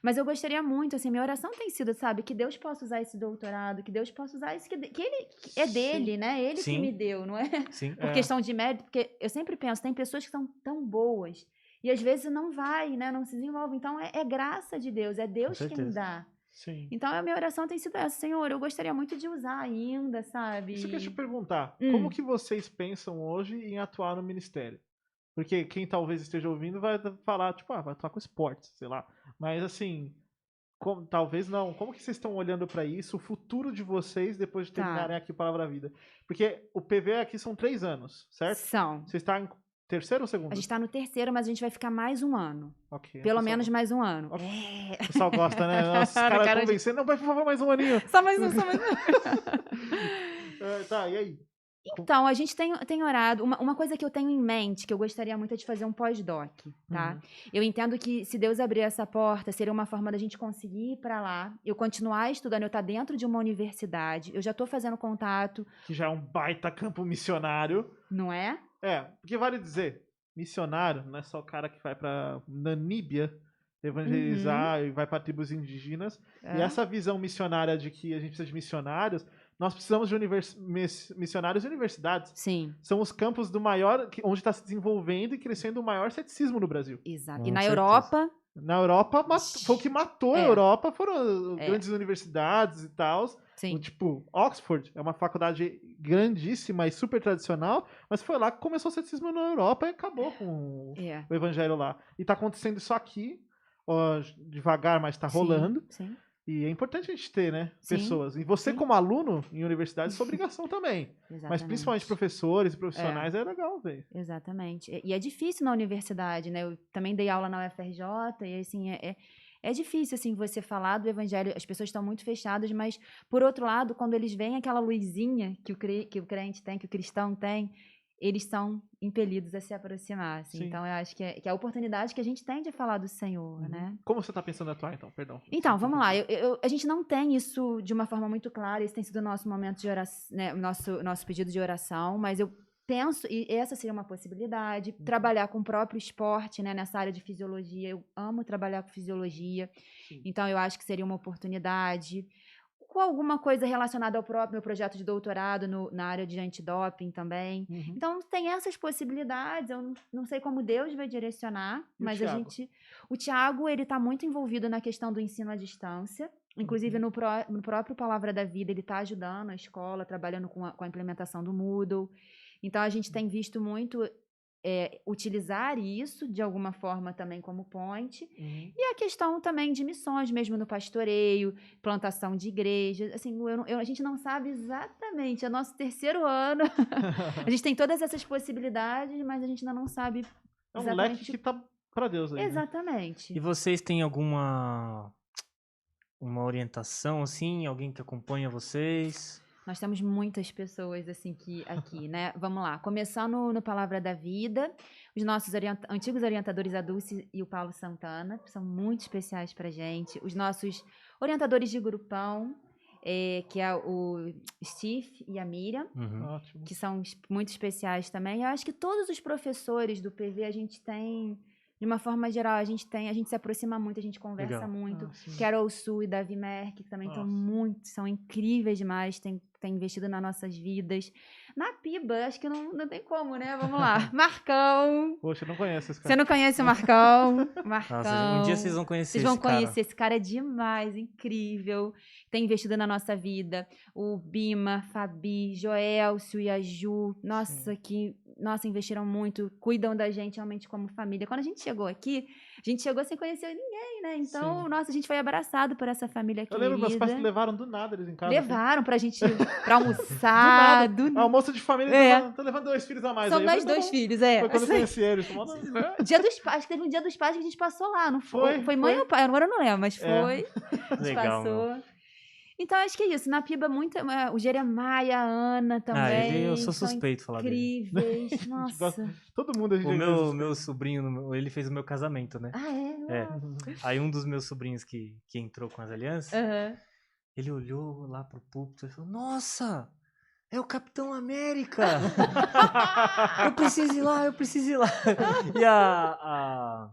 mas eu gostaria muito, assim, minha oração tem sido, sabe, que Deus possa usar esse doutorado, que Deus possa usar isso, que ele é dele, né? Ele que me deu, não é? Sim. Por questão de mérito, porque eu sempre penso, tem pessoas que são tão boas, E às vezes não vai, né? Não se desenvolve. Então é graça de Deus, é Deus quem certeza. dá. Sim. Então a minha oração tem sido essa, Senhor, eu gostaria muito de usar ainda, sabe? Isso que eu ia te perguntar. Hum. Como que vocês pensam hoje em atuar no ministério? Porque quem talvez esteja ouvindo vai falar, tipo, vai atuar com esportes, sei lá. Mas assim, talvez não. Como que vocês estão olhando pra isso, o futuro de vocês depois de Tá. terminarem aqui Palavra da Vida? Porque o PV aqui são 3 anos, certo? São. Você está em terceiro ou segundo? A gente tá no terceiro, mas a gente vai ficar mais um ano. Ok. Pelo o pessoal- menos mais um ano. Ok. É. O pessoal gosta, né? Nossa, os Cara caras de- convencendo. Não, vai, por favor, mais um aninho. Só mais um, só mais um. Tá, e aí? Então, a gente tem orado. Uma coisa que eu tenho em mente, que eu gostaria muito é de fazer um pós-doc, tá? Uhum. Eu entendo que se Deus abrir essa porta, seria uma forma da gente conseguir ir pra lá, eu continuar estudando, eu estar dentro de uma universidade, eu já tô fazendo contato, Que já é um baita campo missionário. não é? Porque vale dizer, missionário não é só o cara que vai pra Namíbia evangelizar e vai pra tribos indígenas. E É. essa visão missionária de que a gente precisa de missionários, nós precisamos de missionários e universidades. Sim, São os campos do maior, onde está se desenvolvendo e crescendo o maior ceticismo no Brasil. exato. Com E na certeza. Europa, Na Europa, foi o que matou a É. Europa, foram É. grandes universidades e tal. sim, Tipo, Oxford é uma faculdade grandíssima e super tradicional, mas foi lá que começou o ceticismo na Europa e acabou com é. o evangelho lá. E tá acontecendo isso aqui, ó, devagar, mas tá Sim, rolando. Sim. E é importante a gente ter, né, Sim, pessoas. E você, sim. como aluno em universidade, sua obrigação também. Mas Exatamente. principalmente professores e profissionais é legal, velho. Exatamente. E é difícil na universidade, né? Eu também dei aula na UFRJ e, assim, é difícil, assim, você falar do evangelho. As pessoas estão muito fechadas, mas, por outro lado, quando eles veem aquela luzinha que o crente tem, que o cristão tem, eles são impelidos a se aproximar, assim. Sim. Então, eu acho que é a oportunidade que a gente tem de falar do Senhor, né? Como você tá pensando em atuar, então? Perdão. Então, vamos lá. A gente não tem isso de uma forma muito clara. Esse tem sido o nosso momento de oração, né? Nosso pedido de oração. Mas eu penso, e essa seria uma possibilidade, trabalhar com o próprio esporte, né? Nessa área de fisiologia. Eu amo trabalhar com fisiologia. Sim. Então, eu acho que seria uma oportunidade. Com alguma coisa relacionada ao próprio meu projeto de doutorado na área de antidoping também. Uhum. Então, tem essas possibilidades, eu não sei como Deus vai direcionar, E o mas Thiago? o Thiago, ele tá muito envolvido na questão do ensino à distância, inclusive no próprio Palavra da Vida, ele tá ajudando a escola, trabalhando com a implementação do Moodle. Então, a gente tem visto muito utilizar isso, de alguma forma, também como ponte. Uhum. E a questão também de missões, mesmo no pastoreio, plantação de igrejas. Assim, a gente não sabe exatamente. É nosso terceiro ano. A gente tem todas essas possibilidades, mas a gente ainda não sabe É um exatamente. leque que tá pra Deus aí. Né? Exatamente. E vocês têm alguma uma orientação, assim? Alguém que acompanha vocês? Nós temos muitas pessoas assim aqui, né? Vamos lá. Começando no Palavra da Vida, os nossos antigos orientadores, a Dulce e o Paulo Santana, que são muito especiais pra gente. Os nossos orientadores de grupão, que é o Steve e a Miriam, Uhum. Ótimo. que são muito especiais também. Eu acho que todos os professores do PV a gente tem, de uma forma geral, a gente se aproxima muito, a gente conversa Legal. muito. Ah, sim. Carol Su e Davi Merck, que também são incríveis demais, têm investido nas nossas vidas. Na Piba, acho que não tem como, né? Vamos lá. Marcão. Poxa, eu não conheço esse Você cara. não conhece o Marcão? Marcão. Nossa, um dia vocês vão conhecer Vocês vão esse cara. conhecer, esse cara é demais, incrível. Tem investido na nossa vida. O Bima, Fabi, Joelcio e a Ju. Nossa, investiram muito. Cuidam da gente realmente como família. Quando a gente chegou aqui, a gente chegou sem conhecer ninguém, né? Então, Sim. nossa, a gente foi abraçado por essa família Eu querida. lembro, meus pais me levaram do nada eles em casa. assim. Levaram pra gente pra almoçar. Do nada. Almoço de família, tô levando 2 filhos a mais. São aí. Eu nós falei, 2 tá bom. filhos, Foi quando eu conheci eles. Dia dos Pais, teve um Dia dos Pais que a gente passou lá, não foi? Foi mãe ou pai? Agora eu não lembro, mas foi. A gente Legal, passou. Então, acho que é isso. Na Piba, o Jeremiah, a Ana também. Eu sou são suspeito de falar dele. incríveis. Nossa. Todo mundo a gente O meu sobrinho, ele fez o meu casamento, né? Ah, é? É. Aí um dos meus sobrinhos que entrou com as alianças, Aham. ele olhou lá pro púlpito e falou, nossa, é o Capitão América! eu preciso ir lá. E a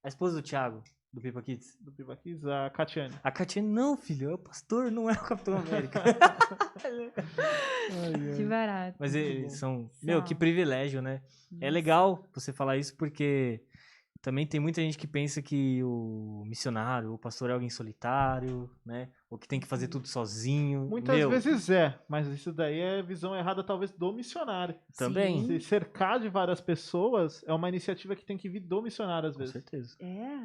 esposa do Thiago, do Pipa Kids, Do Pipa Kids, a Catiane. a Catiane, não, filho, é o pastor, não é o Capitão América. Que barato. Mas Muito eles bom. são... São. Meu, que privilégio, né? É legal você falar isso porque também tem muita gente que pensa que o missionário, o pastor é alguém solitário, né? Ou que tem que fazer tudo sozinho. Muitas vezes mas isso daí é visão errada, talvez, do missionário. Também. Sim. Se cercar de várias pessoas é uma iniciativa que tem que vir do missionário, às Com vezes. certeza.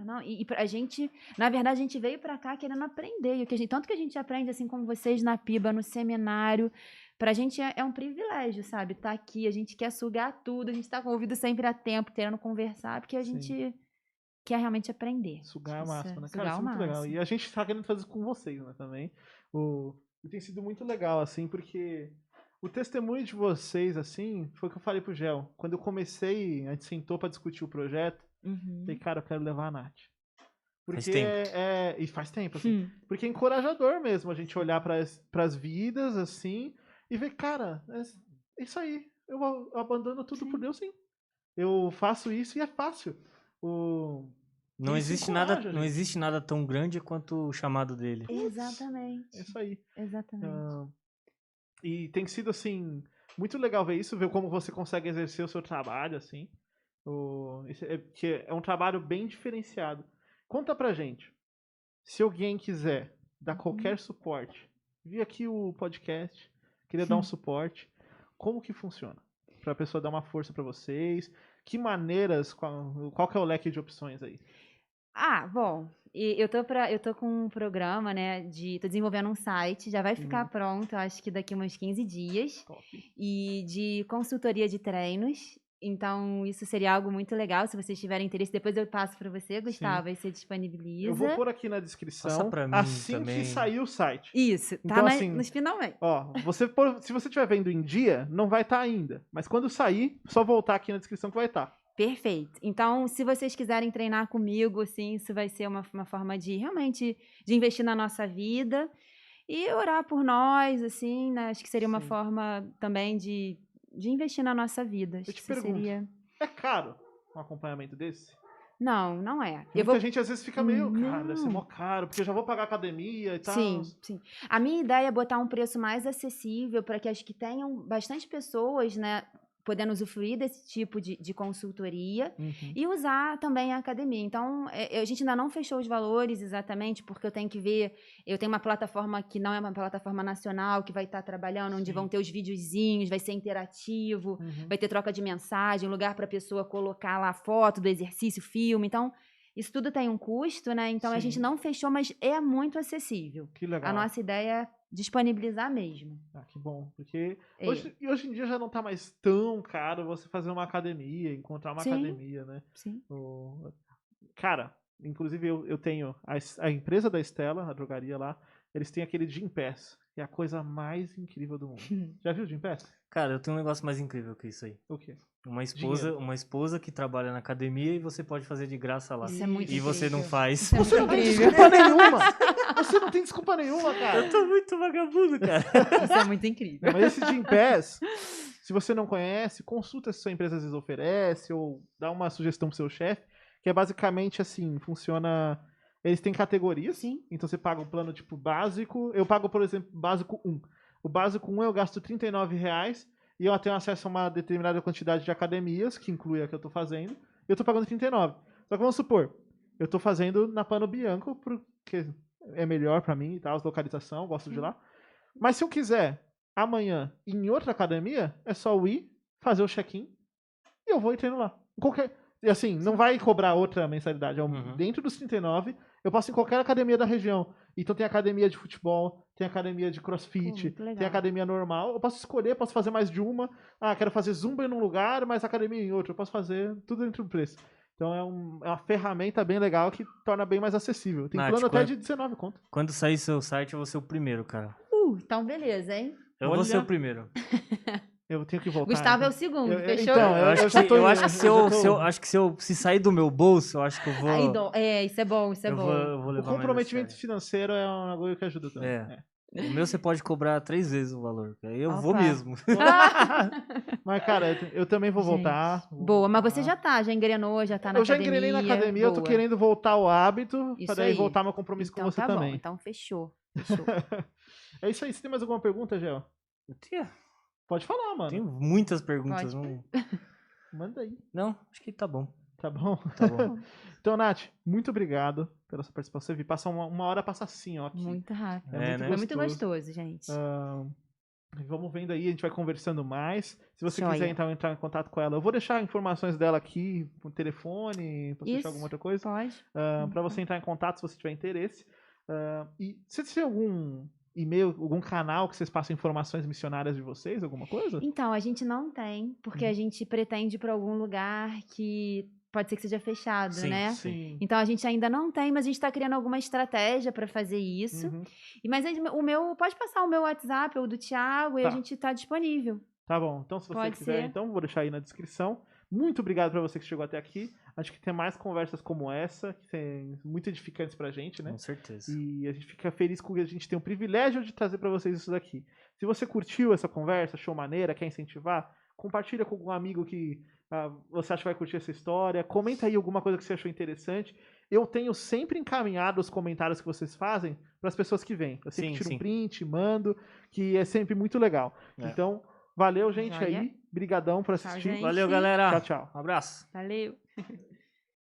Não, e pra gente, na verdade, a gente veio pra cá querendo aprender, e o que tanto que a gente aprende, assim como vocês na PIBA, no seminário, pra gente é um privilégio, sabe? Tá aqui, a gente quer sugar tudo, a gente tá com o ouvido sempre a tempo, querendo conversar, porque a gente quer realmente aprender. Sugar a Isso máxima, né? sugar Cara, isso é ao muito legal. máximo. E a gente tá querendo fazer isso com vocês, né, também. E tem sido muito legal, assim, porque o testemunho de vocês, assim, foi o que eu falei pro Gel. Quando eu comecei, a gente sentou pra discutir o projeto, Uhum. falei, cara, eu quero levar a Nath. Porque Faz tempo. E faz tempo, assim. Porque é encorajador mesmo a gente olhar pras vidas, assim, e ver, cara, é isso aí. Eu abandono tudo por Deus, sim. Eu faço isso e é fácil. Não Isso existe encoraja, nada, não gente. existe nada tão grande quanto o chamado dele. Exatamente. É isso aí. Exatamente. E tem sido, assim, muito legal ver isso, ver como você consegue exercer o seu trabalho, assim. Que é um trabalho bem diferenciado. Conta pra gente, se alguém quiser dar qualquer suporte, vi aqui o podcast, queria dar um suporte, como que funciona? Pra pessoa dar uma força pra vocês, que maneiras, qual que é o leque de opções aí? Bom, eu tô com um programa, né, tô desenvolvendo um site, já vai ficar pronto, acho que daqui uns 15 dias, Top. e de consultoria de treinos, então isso seria algo muito legal, se vocês tiverem interesse, depois eu passo para você, Gustavo, aí você disponibiliza. Eu vou pôr aqui na descrição, Passa pra mim assim também. que sair o site. Isso, tá Então, assim, nos finalmente. Ó, se você estiver vendo em dia, não vai estar ainda. Mas quando sair, só voltar aqui na descrição que vai estar. Perfeito. Então, se vocês quiserem treinar comigo, assim, isso vai ser uma forma de realmente de investir na nossa vida e orar por nós, assim, né? Acho que seria uma Sim. forma também de investir na nossa vida. Acho Eu te que isso pergunto, seria... é caro um acompanhamento desse? Não é. Muita gente às vezes fica meio, cara, Não. deve ser mó caro, porque eu já vou pagar academia e tal. Sim. A minha ideia é botar um preço mais acessível para que acho que tenham bastante pessoas, né, podendo usufruir desse tipo de consultoria e usar também a academia. Então, a gente ainda não fechou os valores exatamente, porque eu tenho que ver, eu tenho uma plataforma que não é uma plataforma nacional, que vai estar trabalhando, onde vão ter os videozinhos, vai ser interativo, vai ter troca de mensagem, lugar para a pessoa colocar lá foto do exercício, filme. Então, isso tudo tem um custo, né? Então, a gente não fechou, mas é muito acessível. Que legal. A nossa ideia é disponibilizar mesmo. Que bom, porque hoje em dia já não tá mais tão caro você fazer uma academia, encontrar uma academia, né? Sim. Cara, inclusive eu tenho a empresa da Estela, a drogaria lá, eles têm aquele Gym Pass, que é a coisa mais incrível do mundo. Já viu o Gym Pass? Cara, eu tenho um negócio mais incrível que isso aí. O quê? Uma esposa que trabalha na academia e você pode fazer de graça lá. Isso é muito E você não incrível. faz. Isso é Você não muito tem incrível. desculpa nenhuma! Você não tem desculpa nenhuma, cara! Eu tô muito vagabundo, cara. Isso é muito incrível. Mas esse Gym Pass, se você não conhece, consulta se sua empresa às vezes oferece ou dá uma sugestão pro seu chefe, que é basicamente assim, funciona... Eles têm categorias, então você paga um plano tipo básico, eu pago, por exemplo, básico 1. O básico 1 eu gasto R$39 e eu tenho acesso a uma determinada quantidade de academias, que inclui a que eu tô fazendo, e eu tô pagando 39. Só que vamos supor, eu tô fazendo na Plano Bianco, porque é melhor pra mim e tal, as localização, gosto de lá. Mas se eu quiser amanhã ir em outra academia, é só eu ir, fazer o check-in e eu vou e treino lá. E assim, não vai cobrar outra mensalidade. Dentro dos 39, eu posso ir em qualquer academia da região. Então tem academia de futebol, tem academia de crossfit, tem academia normal. Eu posso escolher, posso fazer mais de uma. Quero fazer zumba em um lugar, mas academia em outro. Eu posso fazer tudo dentro do preço. Então é uma ferramenta bem legal que torna bem mais acessível. Tem plano até de 19 conto. Quando sair seu site, eu vou ser o primeiro, cara. Então beleza, hein? Eu vou ser o primeiro. Eu tenho que voltar. Gustavo é o segundo, fechou? Então, eu acho que se sair do meu bolso, eu acho que eu vou... Isso é bom, isso é bom. Eu vou o levar comprometimento financeiro é um bagulho que ajuda também. O meu você pode cobrar 3 vezes o valor. Aí eu vou mesmo. Mas, cara, eu também vou voltar. Boa, mas você já engrenou, já tá na academia. Eu já engrenei na academia, eu tô querendo voltar ao hábito, Isso pra daí aí. voltar meu compromisso com você também. Bom, então fechou. É isso aí. Você tem mais alguma pergunta, Gel? Pode falar, mano. Tenho muitas perguntas. Manda aí. Não, acho que tá bom. Tá bom? Tá bom. Então, Nath, muito obrigado pela sua participação. Vi passar uma hora, passa assim, ó. Aqui. Muito rápido. É, né? Foi muito gostoso, gente. Vamos vendo aí, a gente vai conversando mais. Se você Joia. quiser então entrar em contato com ela, eu vou deixar informações dela aqui, por telefone, pra você deixar alguma outra coisa. Pode. Para você entrar em contato se você tiver interesse. E você tem algum e-mail, algum canal que vocês passam informações missionárias de vocês, alguma coisa? Então, a gente não tem, porque a gente pretende ir para algum lugar que pode ser que seja fechado, Sim, né? Sim. Então a gente ainda não tem, mas a gente está criando alguma estratégia para fazer isso. Uhum. Mas o meu, pode passar o meu WhatsApp ou do Thiago e Tá. a gente está disponível. Tá bom. Então, se você Pode quiser, ser. então, vou deixar aí na descrição. Muito obrigado para você que chegou até aqui. Acho que tem mais conversas como essa, que tem muito edificantes pra gente, né? Com certeza. E a gente fica feliz com que a gente tem o privilégio de trazer para vocês isso daqui. Se você curtiu essa conversa, achou maneira, quer incentivar, compartilha com algum amigo que você acha que vai curtir essa história. Comenta aí alguma coisa que você achou interessante. Eu tenho sempre encaminhado os comentários que vocês fazem para as pessoas que vêm. Eu sempre tiro um print, mando, que é sempre muito legal. É. Então, valeu, gente, Joia. aí. Brigadão por Tchau, assistir. gente. Valeu, galera. Tchau, tchau. Um abraço. Valeu.